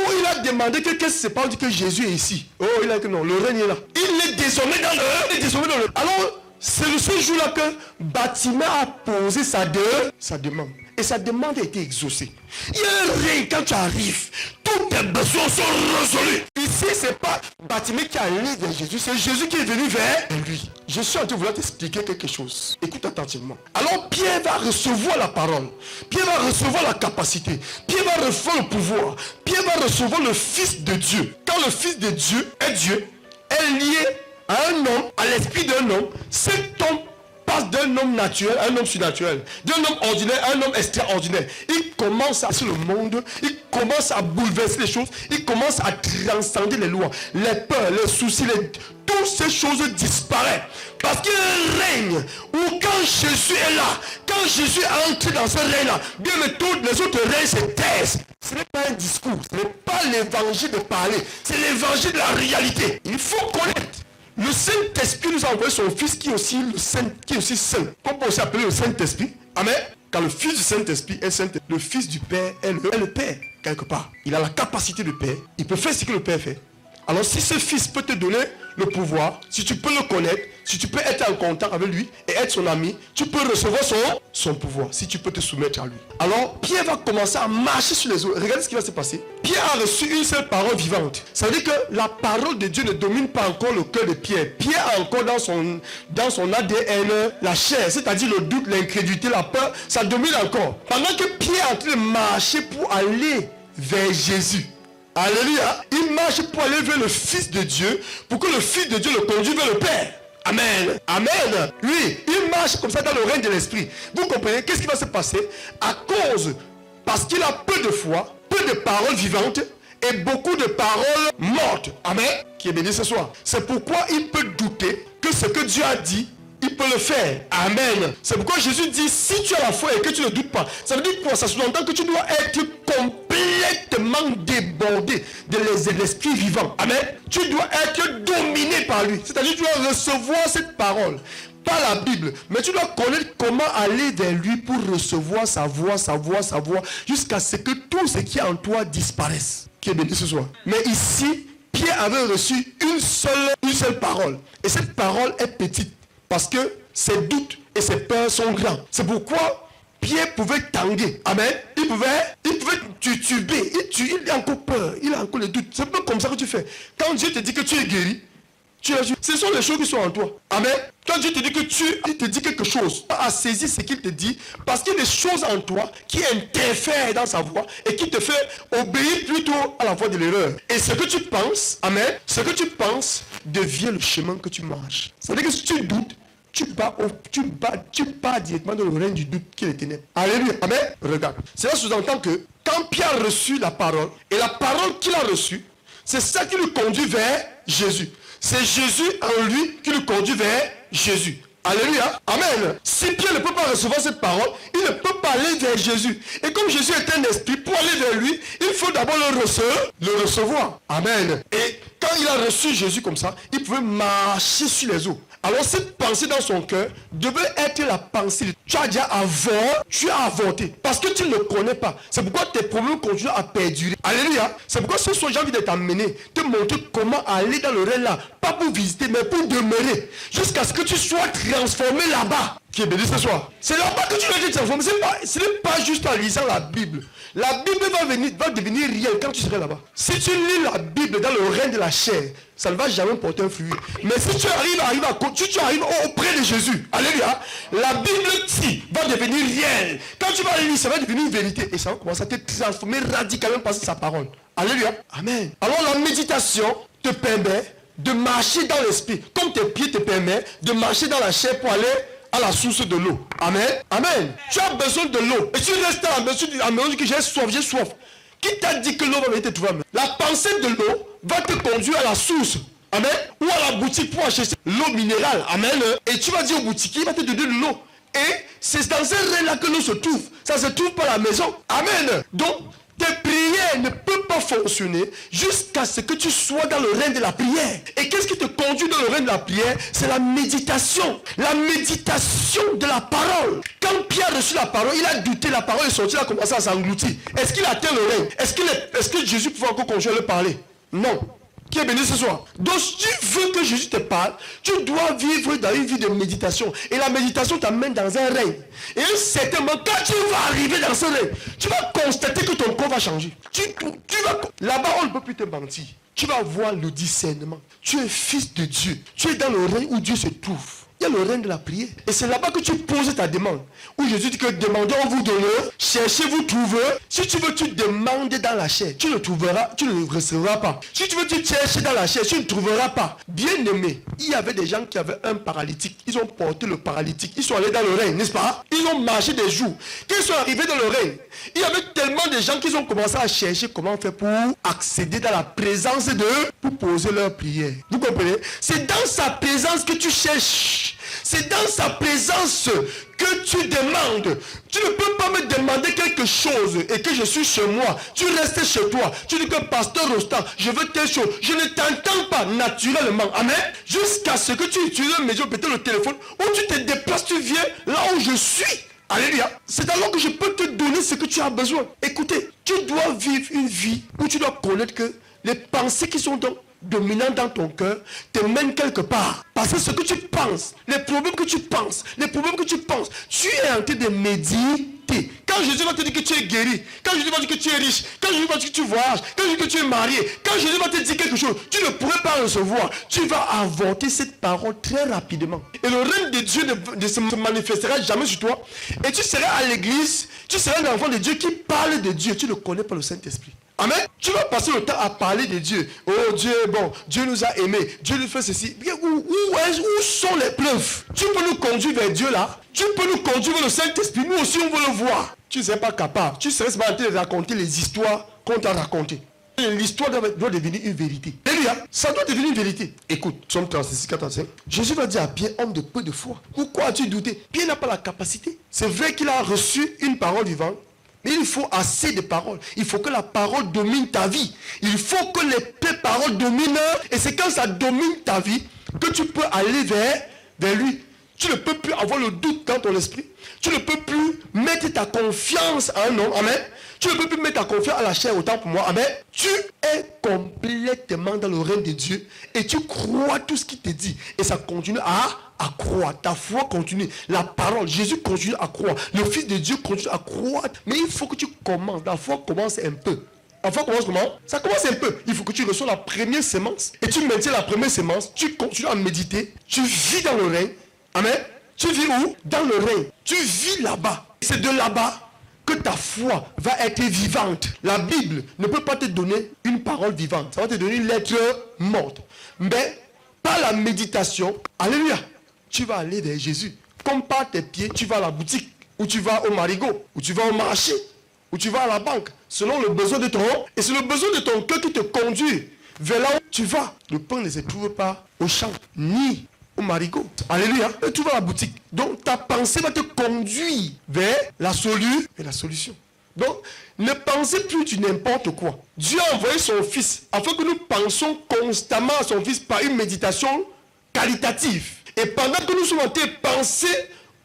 où il a demandé qu'est-ce qui se passe, on dit que Jésus est ici. Oh, il a dit que non, le règne est là. Il est désormais dans le... Alors, c'est ce jour-là que Bartimée a posé sa demande. Et sa demande a été exaucée. Il y a un règne quand tu arrives. Tous tes besoins sont résolus. Ici, ce n'est pas Bartimée qui a allé vers Jésus. C'est Jésus qui est venu vers lui. Je suis en train de vouloir t'expliquer quelque chose. Écoute attentivement. Alors Pierre va recevoir la parole. Pierre va recevoir la capacité. Pierre va recevoir le pouvoir. Pierre va recevoir le Fils de Dieu. Quand le Fils de Dieu est lié à un homme, à l'esprit d'un homme, cet homme passe d'un homme naturel à un homme surnaturel, d'un homme ordinaire à un homme extraordinaire. Il commence à sur le monde, il commence à bouleverser les choses, il commence à transcender les lois, les peurs, les soucis, toutes ces choses disparaissent. Parce qu'il y a un règne où quand Jésus est là, quand Jésus entre dans ce règne-là, bien mais tous les autres règnes se taisent. Ce n'est pas un discours, ce n'est pas l'évangile de parler, c'est l'évangile de la réalité. Il faut connaître. Le Saint-Esprit nous a envoyé son Fils qui est aussi saint. On peut aussi appeler le Saint-Esprit. Amen. Car le Fils du Saint-Esprit est saint. Le Fils du Père est le Père, quelque part. Il a la capacité de Père. Il peut faire ce que le Père fait. Alors si ce Fils peut te donner le pouvoir, si tu peux le connaître, si tu peux être en contact avec lui et être son ami, tu peux recevoir son pouvoir, si tu peux te soumettre à lui. Alors Pierre va commencer à marcher sur les eaux. Regardez ce qui va se passer. Pierre a reçu une seule parole vivante. Ça veut dire que la parole de Dieu ne domine pas encore le cœur de Pierre. Pierre a encore dans son ADN la chair, c'est-à-dire le doute, l'incrédulité, la peur, ça domine encore. Pendant que Pierre est en train de marcher pour aller vers Jésus. Alléluia. Il marche pour aller vers le Fils de Dieu, pour que le Fils de Dieu le conduise vers le Père. Amen. Amen. Oui, il marche comme ça dans le règne de l'Esprit. Vous comprenez? Qu'est-ce qui va se passer? Parce qu'il a peu de foi, peu de paroles vivantes et beaucoup de paroles mortes. Amen. Qui est béni ce soir. C'est pourquoi il peut douter que ce que Dieu a dit, il peut le faire. Amen. C'est pourquoi Jésus dit, si tu as la foi et que tu ne doutes pas, ça veut dire quoi? Ça sous-entend que tu dois être complètement débordé de l'esprit vivant. Amen. Tu dois être dominé par lui. C'est-à-dire que tu dois recevoir cette parole. Pas la Bible, mais tu dois connaître comment aller vers lui pour recevoir sa voix, jusqu'à ce que tout ce qui est en toi disparaisse. Qui est béni ce soir. Mais ici, Pierre avait reçu une seule parole. Et cette parole est petite. Parce que ses doutes et ses peurs sont grands. C'est pourquoi Pierre pouvait tanguer. Amen. Il pouvait tituber. Il a encore peur. Il a encore les doutes. C'est pas comme ça que tu fais. Quand Dieu te dit que tu es guéri, Ce sont les choses qui sont en toi. Amen. Quand Dieu te dit que il te dit quelque chose, tu as saisi ce qu'il te dit, parce qu'il y a des choses en toi qui interfèrent dans sa voix et qui te fait obéir plutôt à la voix de l'erreur. Et ce que tu penses, amen, ce que tu penses devient le chemin que tu marches. C'est-à-dire que si tu doutes, tu pars directement dans le règne du doute qui est le ténèbres. Alléluia. Amen. Regarde. Cela sous-entend que quand Pierre a reçu la parole, et la parole qu'il a reçue, c'est ça qui le conduit vers Jésus. C'est Jésus en lui qui le conduit vers Jésus. Alléluia. Amen. Si Pierre ne peut pas recevoir cette parole, il ne peut pas aller vers Jésus. Et comme Jésus est un esprit, pour aller vers lui, il faut d'abord le recevoir. Amen. Et quand il a reçu Jésus comme ça, il pouvait marcher sur les eaux. Alors cette pensée dans son cœur devait être la pensée. Tu as déjà avorté. Parce que tu ne le connais pas. C'est pourquoi tes problèmes continuent à perdurer. Alléluia. C'est pourquoi ce soir j'ai envie de t'amener, te montrer comment aller dans le règne là. Pas pour visiter, mais pour demeurer. Jusqu'à ce que tu sois transformé là-bas. Qui est béni ce soir. C'est là-bas que tu vas être transformé. Ce n'est pas juste en lisant la Bible. La Bible va devenir réelle quand tu seras là-bas. Si tu lis la Bible dans le règne de la chair, ça ne va jamais porter un fruit. Mais si tu arrives auprès de Jésus, alléluia, la Bible va devenir réelle. Quand tu vas lire, ça va devenir une vérité. Et ça va commencer à te transformer radicalement par sa parole. Alléluia. Amen. Alors la méditation te permet de marcher dans l'esprit. Comme tes pieds te permettent de marcher dans la chair pour aller à la source de l'eau. Amen. Amen. Tu as besoin de l'eau. Et tu restes à la maison que j'ai soif. Qui t'a dit que l'eau va venir te trouver? La pensée de l'eau va te conduire à la source. Amen. Ou à la boutique pour acheter l'eau minérale. Amen. Et tu vas dire au boutiquier, il va te donner de l'eau. Et c'est dans ce règne-là que l'eau se trouve. Ça ne se trouve pas à la maison. Amen. Donc, tes prières ne peuvent pas fonctionner jusqu'à ce que tu sois dans le règne de la prière. Et qu'est-ce qui te conduit dans le règne de la prière? C'est la méditation. La méditation de la parole. Quand Pierre a reçu la parole, il a douté, la parole est sortie, il a commencé à s'engloutir. Est-ce qu'il atteint le règne? Est-ce que Jésus pouvait encore continuer à le parler? Non. Qui est béni ce soir. Donc si tu veux que Jésus te parle, tu dois vivre dans une vie de méditation. Et la méditation t'amène dans un règne. Et certainement, quand tu vas arriver dans ce règne, tu vas constater que ton corps va changer. Là-bas, on ne peut plus te mentir. Tu vas voir le discernement. Tu es fils de Dieu. Tu es dans le règne où Dieu se trouve. Il y a le règne de la prière. Et c'est là-bas que tu poses ta demande. Où Jésus dit que demandez, on vous donnera. Cherchez, vous trouverez. Si tu veux, tu demandes dans la chair. Tu ne trouveras, tu ne recevras pas. Si tu veux, tu cherches dans la chair. Tu ne trouveras pas. Bien aimé, il y avait des gens qui avaient un paralytique. Ils ont porté le paralytique. Ils sont allés dans le règne, n'est-ce pas? Ils ont marché des jours. Quand ils sont arrivés dans le règne, il y avait tellement de gens qui ont commencé à chercher comment faire pour accéder dans la présence de pour poser leur prière. Vous comprenez? C'est dans sa présence que tu cherches. C'est dans sa présence que tu demandes. Tu ne peux pas me demander quelque chose et que je suis chez moi. Tu restes chez toi. Tu dis que pasteur Rostand, je veux telle chose. Je ne t'entends pas naturellement. Amen. Jusqu'à ce que tu utilises le médium, peut-être le téléphone, où tu te déplaces, tu viens là où je suis. Alléluia. C'est alors que je peux te donner ce que tu as besoin. Écoutez, tu dois vivre une vie où tu dois connaître que les pensées qui sont dominantes dans ton cœur te mènent quelque part. Parce que ce que tu penses, les problèmes que tu penses, tu es en train de méditer. Quand Jésus va te dire que tu es guéri, quand Jésus va te dire que tu es riche, quand Jésus va te dire que tu voyages, quand Jésus va te dire que tu es marié, quand Jésus va te dire quelque chose, tu ne pourrais pas recevoir. Tu vas avorter cette parole très rapidement. Et le règne de Dieu ne se manifestera jamais sur toi. Et tu seras à l'église, tu seras un enfant de Dieu qui parle de Dieu. Tu ne connais pas le Saint-Esprit. Amen. Tu vas passer le temps à parler de Dieu. Oh Dieu, bon, Dieu nous a aimés. Dieu nous fait ceci. Où sont les preuves? Tu peux nous conduire vers Dieu là. Tu peux nous conduire vers le Saint-Esprit. Nous aussi, on veut le voir. Tu ne serais pas capable. Tu serais pas en train de raconter les histoires qu'on t'a racontées. L'histoire doit devenir une vérité. Alléluia. Ça doit devenir une vérité. Écoute, Psaume 36, 45. Jésus va dire à Pierre, homme de peu de foi. Pourquoi as-tu douté? Pierre n'a pas la capacité. C'est vrai qu'il a reçu une parole vivante. Mais il faut assez de paroles. Il faut que la parole domine ta vie. Il faut que les paroles dominent. Et c'est quand ça domine ta vie que tu peux aller vers lui. Tu ne peux plus avoir le doute dans ton esprit. Tu ne peux plus mettre ta confiance en un homme. Amen. Tu ne peux plus mettre ta confiance à la chair autant pour moi. Amen. Tu es complètement dans le règne de Dieu. Et tu crois tout ce qu'il te dit. Et ça continue à croire. Ta foi continue. La parole, Jésus continue à croire. Le Fils de Dieu continue à croire. Mais il faut que tu commences. La foi commence un peu. Enfin, commence comment? Ça commence un peu. Il faut que tu reçois la première sémence. Et tu maintiens la première sémence. Tu continues à méditer. Tu vis dans le règne. Amen. Tu vis où? Dans le règne. Tu vis là-bas. C'est de là-bas que ta foi va être vivante. La Bible ne peut pas te donner une parole vivante. Ça va te donner une lettre morte. Mais par la méditation, alléluia, tu vas aller vers Jésus. Comme par tes pieds, tu vas à la boutique, ou tu vas au marigot, ou tu vas au marché, ou tu vas à la banque, selon le besoin de ton cœur. Et c'est le besoin de ton cœur qui te conduit vers là où tu vas. Le pain ne se trouve pas au champ, ni au marigot. Alléluia. Et tu vas à la boutique. Donc ta pensée va te conduire vers la solution. Donc, ne pensez plus du n'importe quoi. Dieu a envoyé son Fils afin que nous pensions constamment à son Fils par une méditation qualitative. Et pendant que nous sommes en train de penser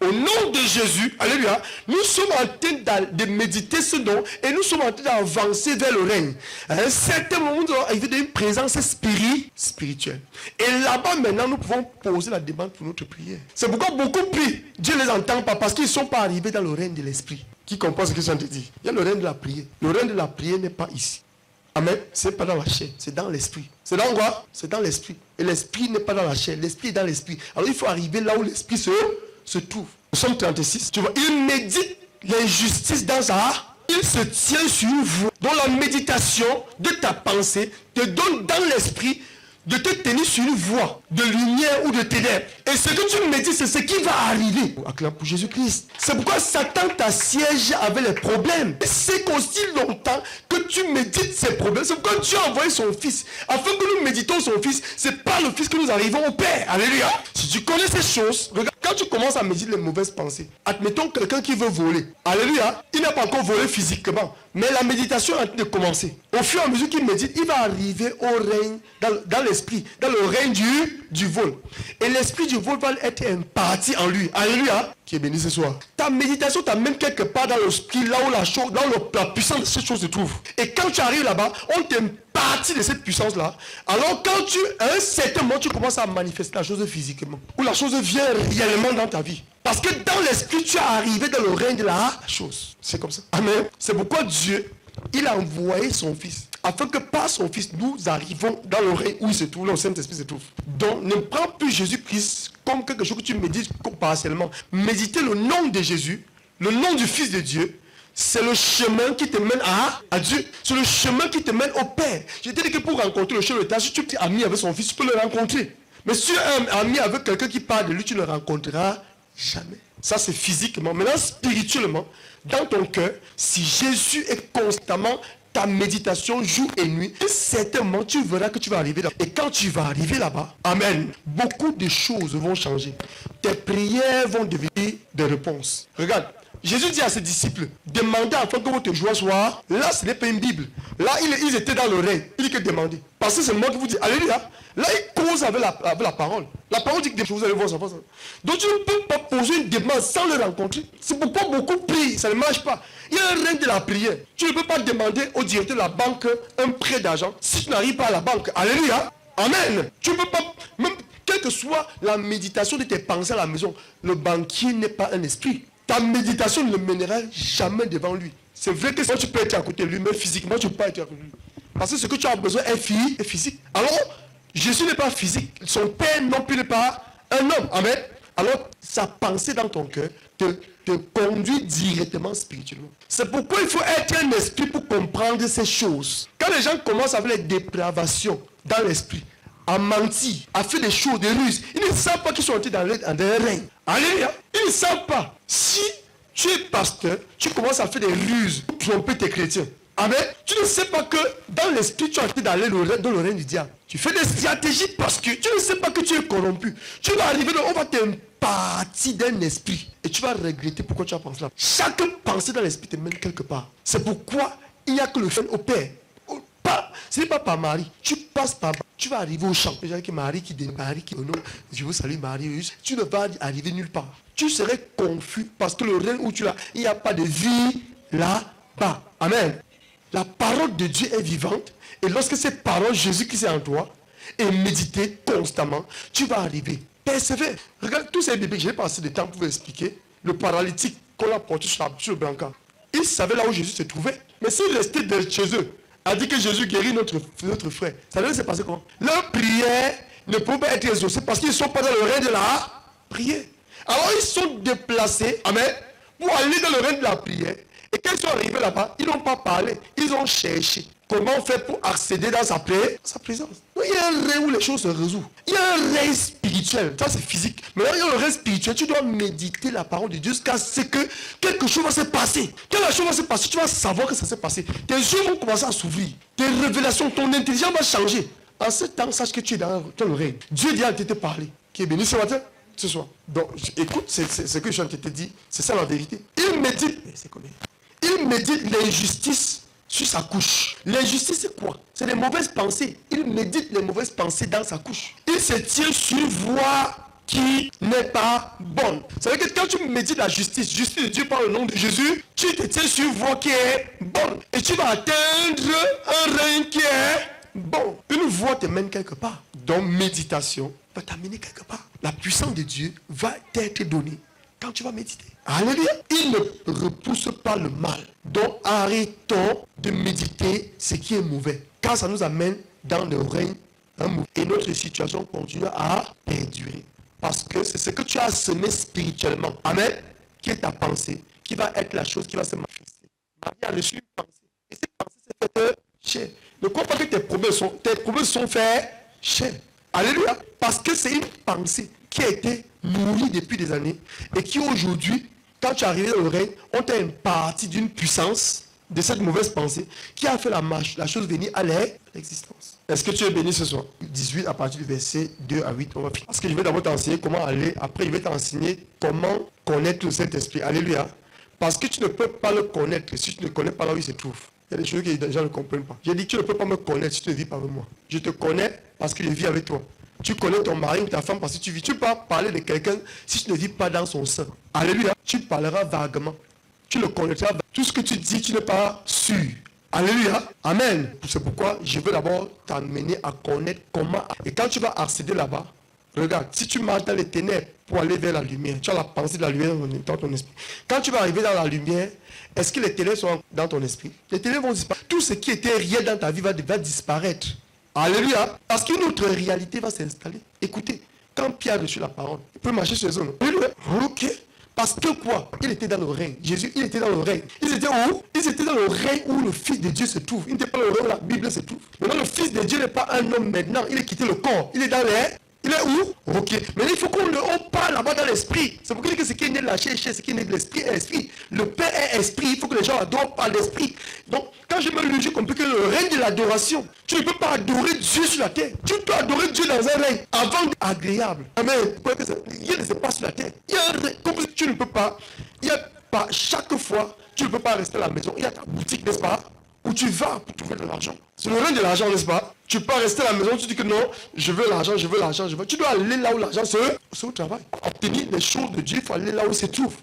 au nom de Jésus, alléluia, nous sommes en train de méditer ce nom et nous sommes en train d'avancer vers le règne. À un certain moment, nous allons arriver dans une présence spirituelle. Et là-bas, maintenant, nous pouvons poser la demande pour notre prière. C'est pourquoi beaucoup prient. Dieu ne les entend pas parce qu'ils ne sont pas arrivés dans le règne de l'esprit. Qui comprend ce que je viens de dire? Il y a le règne de la prière. Le règne de la prière n'est pas ici. Amen. C'est pas dans la chair, c'est dans l'esprit. C'est dans quoi? C'est dans l'esprit. Et l'esprit n'est pas dans la chair, l'esprit est dans l'esprit. Alors il faut arriver là où l'esprit se trouve. Nous sommes 36. Tu vois, il médite l'injustice dans sa... Il se tient sur une voie dont la méditation de ta pensée te donne dans l'esprit de te tenir sur une voie de lumière ou de ténèbres. Et ce que tu médites, c'est ce qui va arriver. Acclame pour Jésus-Christ. C'est pourquoi Satan t'assiège avec les problèmes. Et c'est qu'aussi longtemps que tu médites ces problèmes. C'est pourquoi Dieu a envoyé son Fils. Afin que nous méditons son Fils, c'est par le Fils que nous arrivons au Père. Alléluia. Si tu connais ces choses, regarde, quand tu commences à méditer les mauvaises pensées, admettons quelqu'un qui veut voler. Alléluia. Il n'a pas encore volé physiquement. Mais la méditation est en train de commencer. Au fur et à mesure qu'il médite, il va arriver au règne, dans l'esprit, dans le règne du vol. Et l'esprit du vol va être imparti en lui. Alléluia. Qui est béni ce soir. Ta méditation t'amène quelque part dans l'esprit, là où la puissance de cette chose se trouve. Et quand tu arrives là-bas, on t'impartit de cette puissance-là. Alors quand à un certain moment, tu commences à manifester la chose physiquement. Ou la chose vient réellement dans ta vie. Parce que dans l'esprit, tu es arrivé dans le règne de la chose. C'est comme ça. Amen. C'est pourquoi Dieu, il a envoyé son Fils. Afin que par son Fils, nous arrivons dans le règne où il se trouve, là où le Saint-Esprit se trouve. Donc, ne prends plus Jésus-Christ comme quelque chose que tu médites partiellement. Méditer le nom de Jésus, le nom du Fils de Dieu, c'est le chemin qui te mène à Dieu. C'est le chemin qui te mène au Père. Je t'ai dit que pour rencontrer le chef de l'État, si tu es ami avec son Fils, tu peux le rencontrer. Mais si tu es ami avec quelqu'un qui parle de lui, tu ne le rencontreras jamais. Ça, c'est physiquement. Maintenant, spirituellement, dans ton cœur, si Jésus est constamment ta méditation jour et nuit, certainement tu verras que tu vas arriver là. Et quand tu vas arriver là-bas, amen, beaucoup de choses vont changer. Tes prières vont devenir des réponses. Regarde, Jésus dit à ses disciples, demandez afin que votre joie soit... Là, ce n'est pas une Bible. Là, ils étaient dans le règne. Il dit que demandez. Parce que c'est moi qui vous dis, alléluia. Là, il cause avec la parole. La parole dit que vous allez voir ça. Donc, tu ne peux pas poser une demande sans le rencontrer. C'est pourquoi beaucoup prient, ça ne marche pas. Il y a un règne de la prière. Tu ne peux pas demander au directeur de la banque un prêt d'argent si tu n'arrives pas à la banque. Alléluia. Amen. Tu ne peux pas, même quelle que soit la méditation de tes pensées à la maison, le banquier n'est pas un esprit. Ta méditation ne le mènera jamais devant lui. C'est vrai que tu peux être à côté de lui, mais physiquement, tu ne peux pas être à côté de lui. Parce que ce que tu as besoin est physique. Alors, Jésus n'est pas physique. Son Père non plus n'est pas un homme. Amen. Alors, sa pensée dans ton cœur te conduit directement spirituellement. C'est pourquoi il faut être un esprit pour comprendre ces choses. Quand les gens commencent avec les dépravations dans l'esprit, à mentir, à faire des choses, des ruses, ils ne savent pas qu'ils sont entrés dans un règne. Alléluia. Ils ne savent pas. Si tu es pasteur, tu commences à faire des ruses pour tromper tes chrétiens. Amen. Tu ne sais pas que dans l'esprit, tu es entré dans le règne du diable. Tu fais des stratégies parce que tu ne sais pas que tu es corrompu. Tu vas arriver là, on va t'impartir d'un esprit. Et tu vas regretter pourquoi tu as pensé là. Chaque pensée dans l'esprit te mène quelque part. C'est pourquoi il n'y a que le fait au Père. Ce n'est pas par Marie. Tu passes par... Tu vas arriver au champ. Les gens qui Marie qui oh non, je vous salue Marie. Tu ne vas arriver nulle part. Tu serais confus parce que le règne où tu es, il n'y a pas de vie là-bas. Amen. La parole de Dieu est vivante. Et lorsque cette parole, Jésus qui est en toi, est méditée constamment, tu vas arriver. Persévère. Regarde tous ces bébés, j'ai passé du temps pour vous expliquer. Le paralytique qu'on a porté sur le brancard. Ils savaient là où Jésus se trouvait. Mais s'ils restaient chez eux, a dit que Jésus guérit notre frère. Ça devait se passer comment? Leur prière ne peut pas être exaucée parce qu'ils ne sont pas dans le règne de la prière. Alors ils sont déplacés, amen, pour aller dans le règne de la prière. Et quand ils sont arrivés là-bas, ils n'ont pas parlé, ils ont cherché comment faire pour accéder dans sa présence. Donc, il y a un règne où les choses se résolvent. Il y a un règne spirituel, ça c'est physique. Mais là, il y a un règne spirituel, tu dois méditer la parole de Dieu jusqu'à ce que quelque chose va se passer. Quand la chose va se passer, tu vas savoir que ça s'est passé. Tes yeux vont commencer à s'ouvrir. Tes révélations, ton intelligence va changer. En ce temps, sache que tu es dans le règne. Dieu dit à te parler. Qui est béni ce matin? Ce soir. Donc, écoute, c'est ce que je viens de te dire. C'est ça la vérité. Il médite l'injustice sur sa couche. L'injustice, c'est quoi? C'est les mauvaises pensées. Il médite les mauvaises pensées dans sa couche. Il se tient sur une voie qui n'est pas bonne. Ça veut dire que quand tu médites la justice de Dieu par le nom de Jésus, tu te tiens sur une voie qui est bonne. Et tu vas atteindre un règne qui est bon. Une voie te mène quelque part. Donc, méditation va t'amener quelque part. La puissance de Dieu va t'être donnée quand tu vas méditer. Alléluia. Il ne repousse pas le mal. Donc arrêtons de méditer ce qui est mauvais. Car ça nous amène dans le règne et notre situation continue à perdurer. Parce que c'est ce que tu as semé spirituellement. Amen. Qui est ta pensée. Qui va être la chose qui va se manifester. Marie a reçu une pensée. Et cette pensée s'est faite chair. Ne crois pas que tes problèmes sont faits chair. Alléluia. Parce que c'est une pensée qui a été nourrie depuis des années et qui aujourd'hui, quand tu es arrivé dans le règne, on t'a imparti d'une puissance de cette mauvaise pensée qui a fait la chose venir à l'existence. Est-ce que tu es béni ce soir? 18 à partir du verset 2 à 8, on va finir. Parce que je vais d'abord t'enseigner comment aller, après je vais t'enseigner comment connaître le Saint-Esprit. Alléluia. Parce que tu ne peux pas le connaître si tu ne connais pas là où il se trouve. Il y a des choses que les gens ne comprennent pas. J'ai dit que tu ne peux pas me connaître si tu ne vis pas avec moi. Je te connais parce que je vis avec toi. Tu connais ton mari ou ta femme parce que tu vis. Tu ne peux pas parler de quelqu'un si tu ne vis pas dans son sein. Alléluia. Tu parleras vaguement. Tu le connaîtras. Tout ce que tu dis, tu n'es pas sûr. Alléluia. Amen. C'est pourquoi je veux d'abord t'amener à connaître comment. Et quand tu vas accéder là-bas, regarde, si tu marches dans les ténèbres pour aller vers la lumière, tu as la pensée de la lumière dans ton esprit. Quand tu vas arriver dans la lumière, est-ce que les ténèbres sont dans ton esprit? Les ténèbres vont disparaître. Tout ce qui était réel dans ta vie va disparaître. Alléluia. Parce qu'une autre réalité va s'installer. Écoutez, quand Pierre a reçu la parole, il peut marcher sur les zones. Alléluia. Ok. Parce que quoi? Il était dans le règne. Jésus, il était dans le règne. Ils étaient où? Ils étaient dans le règne où le Fils de Dieu se trouve. Il n'était pas dans le règne où la Bible se trouve. Maintenant, le Fils de Dieu n'est pas un homme maintenant. Il a quitté le corps. Il est dans les... Il est où? Ok. Mais il faut qu'on parle là-bas dans l'esprit. C'est pourquoi il dit que ce qui est né de la chair, ce qui est né de l'esprit est esprit. Le Père est esprit. Il faut que les gens adorent par l'esprit. Donc, quand je me lu, j'ai compris que le règne de l'adoration, tu ne peux pas adorer Dieu sur la terre. Tu peux adorer Dieu dans un règne avant d'être agréable. Amen. Il ne se passe sur la terre. Il y a un règne. Comme tu ne peux pas. Il y a pas chaque fois, tu ne peux pas rester à la maison. Il y a ta boutique, n'est-ce pas? Où tu vas pour trouver de l'argent. C'est le règne de l'argent, n'est-ce pas? Tu peux pas rester à la maison, tu dis que non, je veux l'argent, je veux l'argent, je veux. Tu dois aller là où l'argent c'est au travail. Obtenir les choses de Dieu, il faut aller là où il se trouve.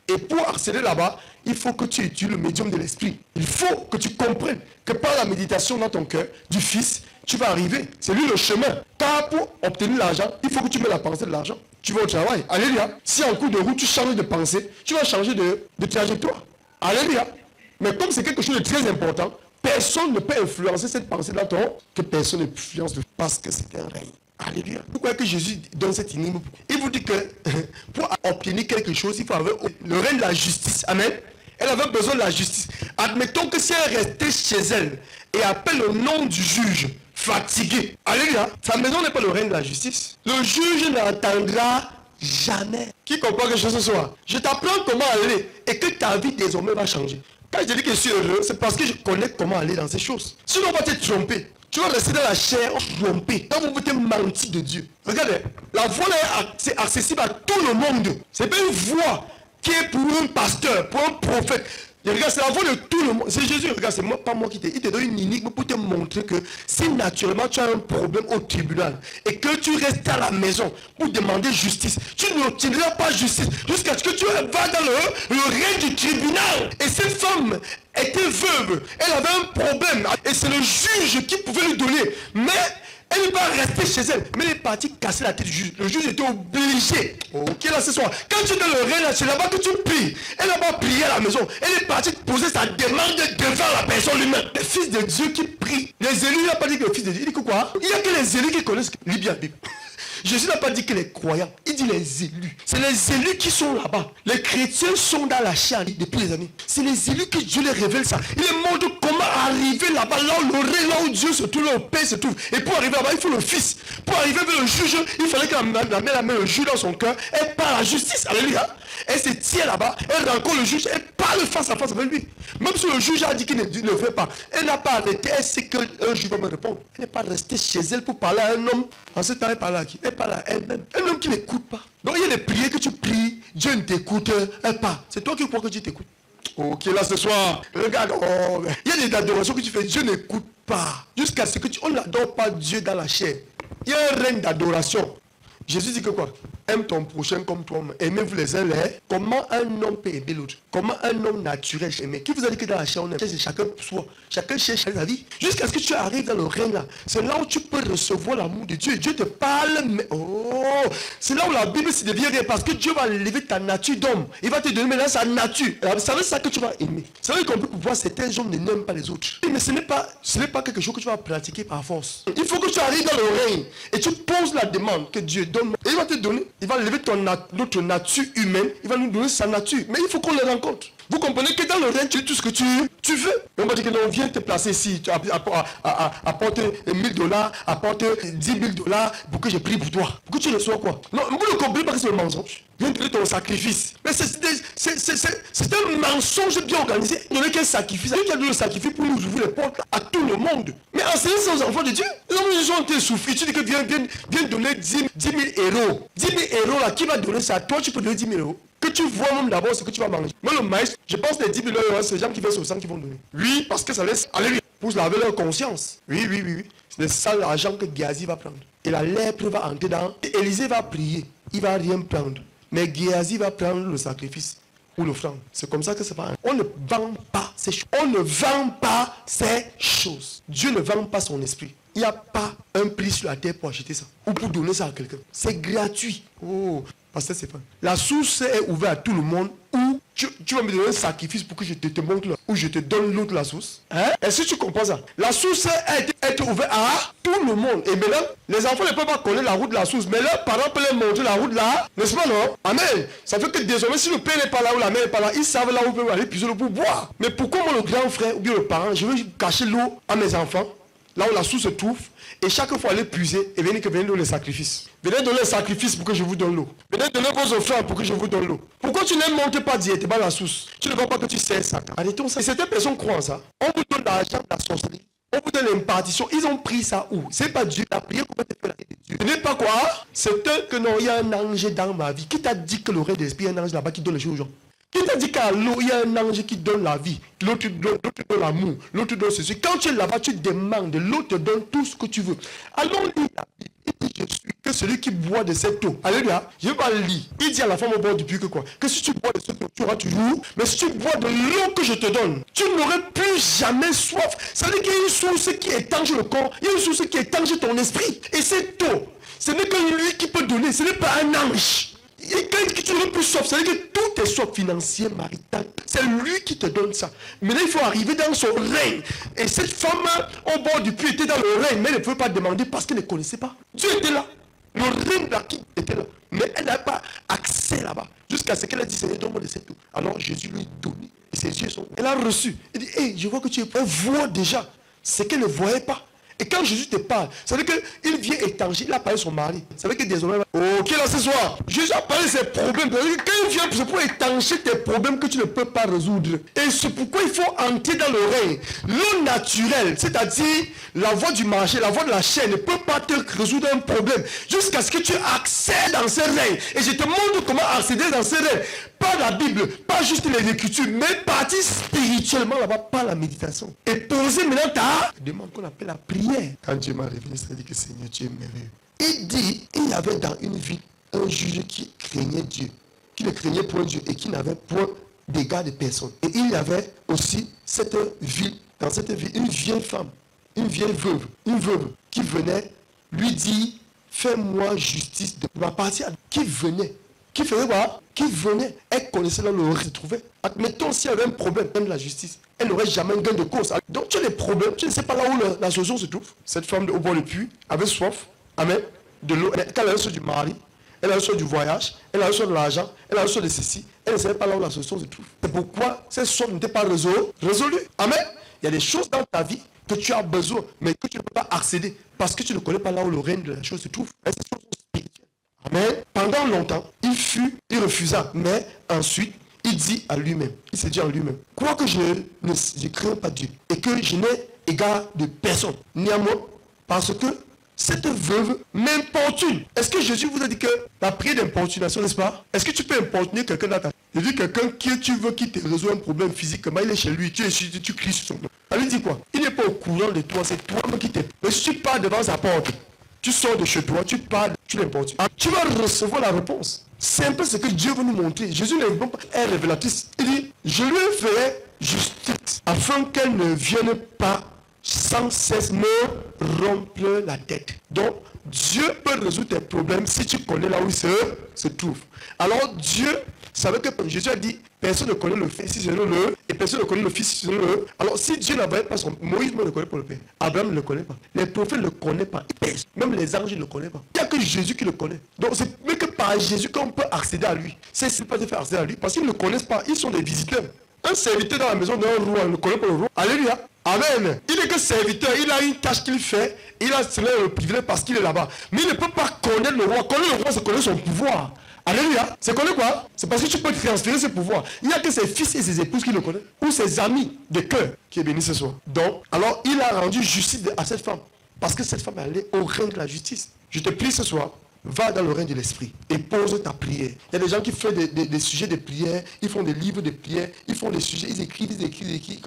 Et pour accéder là-bas, il faut que tu étudies le médium de l'esprit. Il faut que tu comprennes que par la méditation dans ton cœur du Fils, tu vas arriver. C'est lui le chemin. Car pour obtenir l'argent, il faut que tu mettes la pensée de l'argent. Tu vas au travail. Alléluia. Si en cours de route, tu changes de pensée, tu vas changer de trajectoire. Alléluia. Mais comme c'est quelque chose de très important, personne ne peut influencer cette pensée dans ton, que personne n'influence parce que c'est un règne. Alléluia. Pourquoi que Jésus donne cette énigme? Il vous dit que pour obtenir quelque chose, il faut avoir le règne de la justice. Amen. Elle avait besoin de la justice. Admettons que si elle restait chez elle et appelle le nom du juge fatigué. Alléluia. Sa maison n'est pas le règne de la justice. Le juge n'entendra jamais. Qui comprend quelque chose ce soir? Je t'apprends comment aller et que ta vie désormais va changer. Quand je dis que je suis heureux, c'est parce que je connais comment aller dans ces choses. Sinon, on va te tromper. Tu vas rester dans la chair trompé. Quand vous te mentir de Dieu. Regardez, la voie là, c'est accessible à tout le monde. C'est pas une voie qui est pour un pasteur, pour un prophète. Et regarde, c'est la voie de tout le monde. C'est Jésus, regarde, c'est moi, pas moi qui te... Il te donne une énigme pour te montrer que si naturellement tu as un problème au tribunal et que tu restes à la maison pour demander justice, tu n'obtiendras pas justice jusqu'à ce que tu vas dans le règne du tribunal. Et cette femme était veuve. Elle avait un problème. Et c'est le juge qui pouvait lui donner. Mais Elle n'est pas restée chez elle, mais elle est partie casser la tête du juge. Le juge était obligé. Ok, là ce soir, quand tu es dans le règne, c'est là-bas que tu pries. Elle n'a pas prié à la maison. Elle est partie poser sa demande devant la personne lui-même. Le fils de Dieu qui prie. Les élus, il n'a pas dit que le fils de Dieu. Il dit que quoi? Il n'y a que les élus qui connaissent la Bible. Jésus n'a pas dit que les croyants, il dit les élus. C'est les élus qui sont là-bas. Les chrétiens sont dans la chair depuis les années. C'est les élus que Dieu les révèle ça. Il les montre comment arriver là-bas, là où le règne, là où Dieu se trouve, là où le Père se trouve. Et pour arriver là-bas, il faut le Fils. Pour arriver vers le juge, il fallait que la mère le juge dans son cœur. Elle parle à la justice. Alléluia. Elle se tient là-bas, elle rencontre le juge, elle parle face à face avec lui. Même si le juge a dit qu'il ne le fait pas, elle n'a pas arrêté, elle sait qu'un juge va me répondre. Elle n'est pas restée chez elle pour parler à un homme. En ce temps, elle parle à qui? Elle parle à elle-même. Un homme qui n'écoute pas. Donc il y a des prières que tu pries, Dieu ne t'écoute pas. C'est toi qui crois que Dieu t'écoute. Ok, là ce soir, regarde, il y a des adorations que tu fais, Dieu n'écoute pas. Jusqu'à ce que on n'adore pas Dieu dans la chair. Il y a un règne d'adoration. Jésus dit que quoi? Aime ton prochain comme toi-même. Aimez-vous les uns les autres. Comment un homme peut aimer l'autre? Comment un homme naturel aimer? Qui vous a dit que dans la chair on aime? C'est chacun pour soi. Chacun cherche sa vie. Jusqu'à ce que tu arrives dans le règne là. C'est là où tu peux recevoir l'amour de Dieu. Dieu te parle, mais c'est là où la Bible se devient réelle. Parce que Dieu va lever ta nature d'homme. Il va te donner maintenant sa nature. C'est ça que tu vas aimer. C'est vrai qu'on peut pouvoir certains hommes n'aiment pas les autres. Mais ce n'est pas quelque chose que tu vas pratiquer par force. Il faut que tu arrives dans le règne et tu poses la demande que Dieu donne. Et il va te donner. Il va lever notre nature humaine. Il va nous donner sa nature. Mais il faut qu'on le rencontre. Vous comprenez que dans le règne, tu as tout ce que tu veux. On va dire que non, viens te placer ici. Tu apporte $1000, apporte $10,000 pour que je prie pour toi. Pour que tu reçois quoi? Non, vous ne comprenez pas que c'est le mensonge. Viens donner ton sacrifice. Mais c'est un mensonge bien organisé. Il n'y a qu'un sacrifice. Dieu a donné le sacrifice pour nous ouvrir les portes à tout le monde. Mais enseigner ça aux enfants de Dieu. Les enfants de Dieu ont été souffrés. Tu dis que viens donner 10 000 euros. 10 000 euros là, qui va donner ça? Toi, tu peux donner 10 000 euros. Que tu vois même d'abord ce que tu vas manger. Mais le maïs, je pense que les 10 000 euros, c'est les gens qui versent au sang qui vont donner. Oui, parce que ça laisse aller pour laver leur conscience. Oui. C'est ça l'argent que Géasi va prendre. Et la lèpre va entrer dans. Et Élisée va prier. Il va rien prendre. Mais Géasi va prendre le sacrifice ou l'offrande. C'est comme ça que ça va. On ne vend pas ces choses. On ne vend pas ces choses. Dieu ne vend pas son esprit. Il n'y a pas un prix sur la terre pour acheter ça. Ou pour donner ça à quelqu'un. C'est gratuit. Pasteur Stéphane, la source est ouverte à tout le monde. Ou tu vas me donner un sacrifice pour que je te montre là, ou je te donne l'autre la source. Est-ce que tu comprends ça? La source a été ouverte à tout le monde. Et maintenant, les enfants ne peuvent pas connaître la route de la source, mais leurs parents peuvent leur montrer la route là. N'est-ce pas, non? Amen. Ça fait que désormais, si le père n'est pas là ou la mère n'est pas là, ils savent là où ils peuvent aller puiser l'eau pour boire. Mais pourquoi moi, le grand frère ou bien le parent, je veux cacher l'eau à mes enfants, là où la source se trouve, et chaque fois aller puiser et venez donner le sacrifice. Venez donner le sacrifice pour que je vous donne l'eau. Venez donner vos offrandes pour que je vous donne l'eau. Pourquoi tu ne montes pas directement la source? Tu ne vois pas que tu sais ça. Arrêtons ça. Et certaines personnes croient en ça. On vous donne l'argent de la sorcellerie. On vous donne l'impartition. Ils ont pris ça où? C'est pas Dieu. La prière qu'on peut te faire la de Dieu. Ce n'est pas quoi? C'est que non, il y a un ange dans ma vie. Qui t'a dit que le règne de l'esprit, il y a un ange là-bas qui donne les choses aux gens? Qui t'a dit qu'à l'eau, il y a un ange qui donne la vie, l'autre te donne l'amour, l'autre te donne ceci. Quand tu es là-bas, tu demandes, l'autre te donne tout ce que tu veux. Allons lire la Bible. Il dit, je suis que celui qui boit de cette eau. Alléluia. Je vais pas lire. Il dit à la femme au bord du puits que quoi? Que si tu bois de cette eau, tu auras toujours. Mais si tu bois de l'eau que je te donne, tu n'auras plus jamais soif. Ça veut dire qu'il y a une source qui étanche le corps. Il y a une source qui étanche ton esprit. Et cette eau, ce n'est que lui qui peut donner. Ce n'est pas un ange. Et quand tu n'es plus soif, c'est-à-dire que tout est soif financier, marital. C'est lui qui te donne ça. Maintenant, il faut arriver dans son règne. Et cette femme, au bord du puits, était dans le règne, mais elle ne pouvait pas demander parce qu'elle ne connaissait pas. Dieu était là. Le règne d'Aki était là. Mais elle n'avait pas accès là-bas. Jusqu'à ce qu'elle a dit, Seigneur, donne-moi de cette eau. Alors Jésus lui a donné. Et ses yeux sont. Elle a reçu. Elle dit, hey, je vois que tu es. Elle voit déjà ce qu'elle ne voyait pas. Et quand Jésus te parle, ça veut dire qu'il vient étanger, il a parlé de son mari. Ça veut dire que désormais, ok là ce soir, Jésus a parlé de ses problèmes. Quand il vient, c'est pour étancher tes problèmes que tu ne peux pas résoudre. Et c'est pourquoi il faut entrer dans le règne. L'eau naturelle, c'est-à-dire la voie du marché, la voie de la chair, ne peut pas te résoudre un problème jusqu'à ce que tu accèdes dans ce règne. Et je te montre comment accéder dans ce règne. Pas la Bible, pas juste les Écritures, mais partir spirituellement là-bas, pas la méditation. Et poser maintenant ta demande qu'on appelle la prière. Quand Dieu m'a révélé, ça dit que Seigneur, tu es merveilleux. Il dit, il y avait dans une ville un juge qui craignait Dieu, qui le craignait pour Dieu et qui n'avait point d'égard de personne. Et il y avait aussi dans cette ville, une vieille femme, une vieille veuve, qui venait lui dit, fais-moi justice de ma partie. Qui venait? Qui faisait quoi? Qui venait? Elle connaissait là où elle se trouvait. Admettons s'il y avait un problème, même la justice, elle n'aurait jamais un gain de cause. Donc tu as des problèmes, tu ne sais pas là où la solution se trouve. Cette femme au bord du puits avait soif, amen, de l'eau. Quand elle avait soif du mari, elle avait soif du voyage, elle avait soif de l'argent, elle avait soif de ceci, elle ne savait pas là où la solution se trouve. C'est pourquoi cette soif n'était pas résolue. Amen. Il y a des choses dans ta vie que tu as besoin, mais que tu ne peux pas accéder parce que tu ne connais pas là où le règne de la chose se trouve. Et ces choses sont spirituelles. Amen. Pendant longtemps, il refusa, mais ensuite, il dit à lui-même, il s'est dit à lui-même, quoique je ne crains pas Dieu et que je n'ai égard de personne, néanmoins, parce que cette veuve m'importune. Est-ce que Jésus vous a dit que la prière d'importunation, n'est-ce pas? Est-ce que tu peux importuner quelqu'un dans ta vie? Je dis quelqu'un qui tu veux qui te résout un problème physiquement, il est chez lui, tu cries sur son nom. Ça lui dit quoi? Il n'est pas au courant de toi, c'est toi-même qui t'es. Mais si tu pars devant sa porte, tu sors de chez toi, tu parles, tu l'importunes. Tu vas recevoir la réponse. C'est un peu ce que Dieu veut nous montrer. Jésus n'est pas un révélatrice. Il dit, je lui ferai justice afin qu'elle ne vienne pas sans cesse me rompre la tête. Donc, Dieu peut résoudre tes problèmes si tu connais là où il se trouve. Alors, Dieu savait que Jésus a dit, personne ne connaît le Fils si ce n'est le, et personne ne connaît le Fils si ce n'est le. Alors, si Dieu n'avait pas son... Moïse ne le connaît pas le Père. Abraham ne le connaît pas. Les prophètes ne le connaissent pas. Même les anges ne le connaissent pas. Il n'y a que Jésus qui le connaît. Donc, c'est mais que par Jésus qu'on peut accéder à lui. C'est pas de faire accéder à lui parce qu'ils ne le connaissent pas. Ils sont des visiteurs. Un serviteur dans la maison d'un roi ne connaît pas le roi. Alléluia. Amen. Il est que serviteur, il a une tâche qu'il fait, il a le privilège parce qu'il est là-bas. Mais il ne peut pas connaître le roi. Connaître le roi, c'est connaître son pouvoir. Alléluia. C'est connaître quoi? C'est parce que tu peux transférer ce pouvoir. Il n'y a que ses fils et ses épouses qui le connaissent. Ou ses amis de cœur qui est béni ce soir. Donc, alors il a rendu justice à cette femme. Parce que cette femme est allée au règne de la justice. Je te prie ce soir. Va dans le règne de l'esprit et pose ta prière. Il y a des gens qui font des sujets de prière, ils font des livres de prière, ils font des sujets, ils écrivent.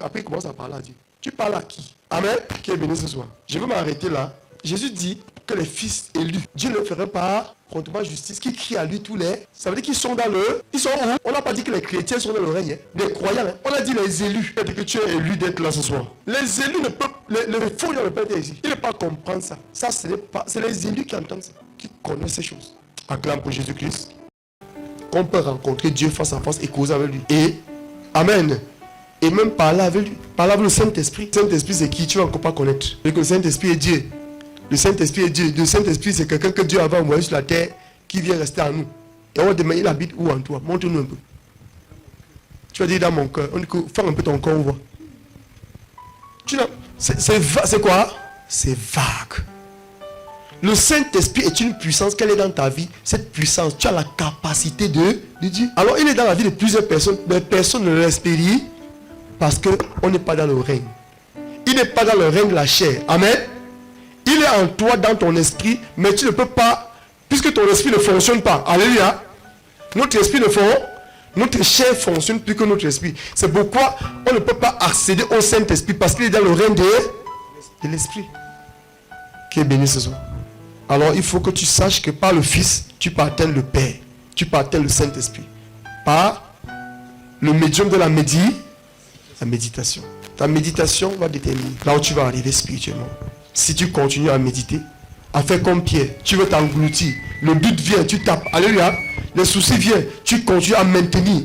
Après, ils commencent à parler à Dieu. Tu parles à qui? Amen. Qui est béni ce soir. Je vais m'arrêter là. Jésus dit que les fils élus, Dieu ne ferait pas promptement justice, qui crient à lui tous les. Ça veut dire qu'ils sont dans le. Ils sont où? On n'a pas dit que les chrétiens sont dans le règne, les croyants. On a dit les élus. C'est que tu es élu d'être là ce soir. Les élus ne peuvent. Le faux ne peut être ici. Il ne peut pas comprendre ça. Ça, ce n'est pas. C'est les élus qui entendent ça, qui connaissent ces choses. Acclame pour Jésus-Christ. Qu'on peut rencontrer Dieu face à face et causer avec lui. Et Amen. Et même parler avec lui. Parler avec le Saint-Esprit. Le Saint-Esprit, c'est qui? Tu ne vas encore pas connaître. Et que le Saint-Esprit est Dieu. Le Saint-Esprit est Dieu. Le Saint-Esprit, c'est quelqu'un que Dieu avait envoyé sur la terre qui vient rester à nous. Et on va demander, il habite où en toi? Montre-nous un peu. Tu vas dire dans mon cœur. On dit que fais un peu ton corps, on voit. C'est quoi? C'est vague. Le Saint-Esprit est une puissance. Quelle est dans ta vie? Cette puissance, tu as la capacité de dire. Alors, il est dans la vie de plusieurs personnes. Mais personne ne l'expérie parce qu'on n'est pas dans le règne. Il n'est pas dans le règne de la chair. Amen. Il est en toi, dans ton esprit, mais tu ne peux pas, puisque ton esprit ne fonctionne pas. Alléluia. Notre esprit ne fonctionne pas. Notre chair fonctionne plus que notre esprit. C'est pourquoi on ne peut pas accéder au Saint-Esprit parce qu'il est dans le règne de l'esprit. Qui est béni ce soir. Alors il faut que tu saches que par le Fils, tu peux atteindre le Père. Tu peux atteindre le Saint-Esprit. Par le médium de la méditation. Ta méditation va déterminer là où tu vas arriver spirituellement. Si tu continues à méditer, à faire comme Pierre, tu veux t'engloutir. Le doute vient, tu tapes. Alléluia. Les soucis viennent, tu continues à maintenir.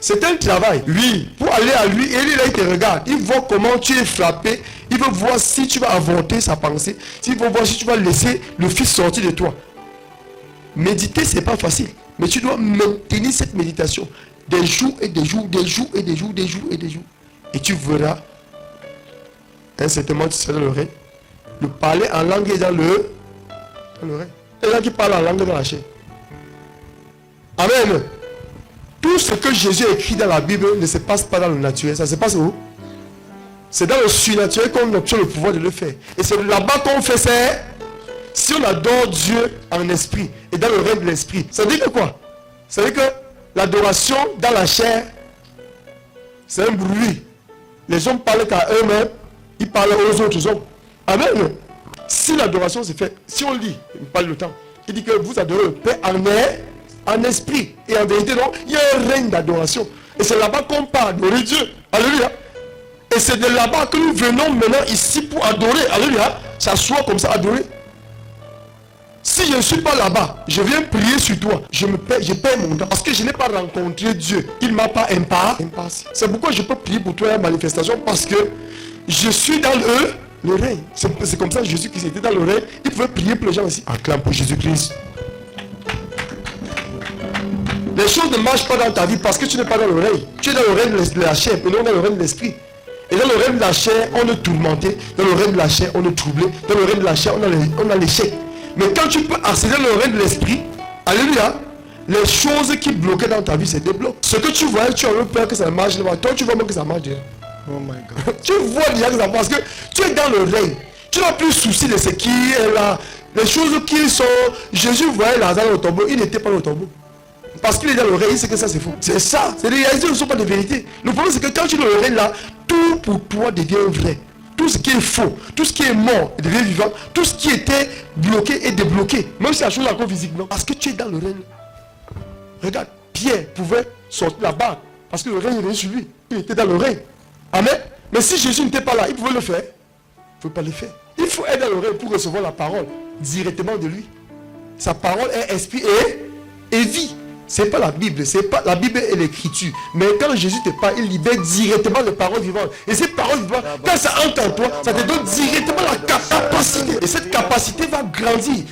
C'est un travail. Lui, pour aller à lui, et lui là, il te regarde. Il voit comment tu es frappé. Il veut voir si tu vas avorter sa pensée. Il veut voir si tu vas laisser le Fils sortir de toi. Méditer, ce n'est pas facile. Mais tu dois maintenir cette méditation. Des jours et des jours, des jours et des jours, des jours et des jours. Et tu verras, certainement, tu seras dans le règne. Le parler en langue est dans le règne. Les gens qui parlent en langue dans la chair. Amen. Tout ce que Jésus a écrit dans la Bible ne se passe pas dans le naturel. Ça se passe où? C'est dans le surnaturel qu'on obtient le pouvoir de le faire. Et c'est là-bas qu'on fait ça. Si on adore Dieu en esprit et dans le règne de l'esprit, ça veut dire que quoi? Ça veut dire que l'adoration dans la chair, c'est un bruit. Les hommes parlent qu'à eux-mêmes, ils parlent aux autres hommes. Amen. Si l'adoration se fait, si on lit, il parle le temps, il dit que vous adorez le Père en esprit et en vérité. Donc, il y a un règne d'adoration. Et c'est là-bas qu'on peut adorer Dieu. Alléluia. Et c'est de là-bas que nous venons maintenant ici pour adorer. Alléluia. S'asseoir comme ça, adorer. Si je ne suis pas là-bas, je viens prier sur toi, je perds mon temps. Parce que je n'ai pas rencontré Dieu. Il ne m'a pas imparti. C'est pourquoi je peux prier pour toi à la manifestation. Parce que je suis dans le règne. C'est comme ça Jésus qui était dans le règne. Il pouvait prier pour les gens aussi. Acclame pour Jésus-Christ. Les choses ne marchent pas dans ta vie parce que tu n'es pas dans le règne. Tu es dans le règne de la chair, mais non dans le règne de l'esprit. Et dans le règne de la chair, on est tourmenté. Dans le règne de la chair, on est troublé. Dans le règne de la chair, on a l'échec. Mais quand tu peux accéder dans le règne de l'esprit, alléluia, les choses qui bloquaient dans ta vie se débloquent. Ce que tu vois, tu as eu peur que ça ne marche pas. Toi, tu vois même que ça marche déjà. Oh my God. Tu vois déjà que ça marche parce que tu es dans le règne. Tu n'as plus souci de ce qui est là. Les choses qui sont... Jésus voyait Lazare dans le tombeau, il n'était pas dans le tombeau. Parce qu'il est dans le règne, il sait que ça c'est faux. C'est ça. C'est les réalités ne sont pas des vérités. Le problème c'est que quand tu es dans le règne là, tout pour toi devient vrai. Tout ce qui est faux, tout ce qui est mort devient vivant. Tout ce qui était bloqué est débloqué. Même si la chose est encore physique, non. Parce que tu es dans le règne. Regarde, Pierre pouvait sortir la barque. Parce que le règne est venu sur lui. Il était dans le règne. Amen. Mais si Jésus n'était pas là, il pouvait le faire. Il ne pouvait pas le faire. Il faut être dans le règne pour recevoir la parole directement de lui. Sa parole est esprit et vie. C'est pas la Bible, c'est pas la Bible et l'écriture. Mais quand Jésus te parle, il libère directement les paroles vivantes. Et ces paroles vivantes, quand ça entre en toi, ça te donne directement la capacité. Et cette capacité va grandir.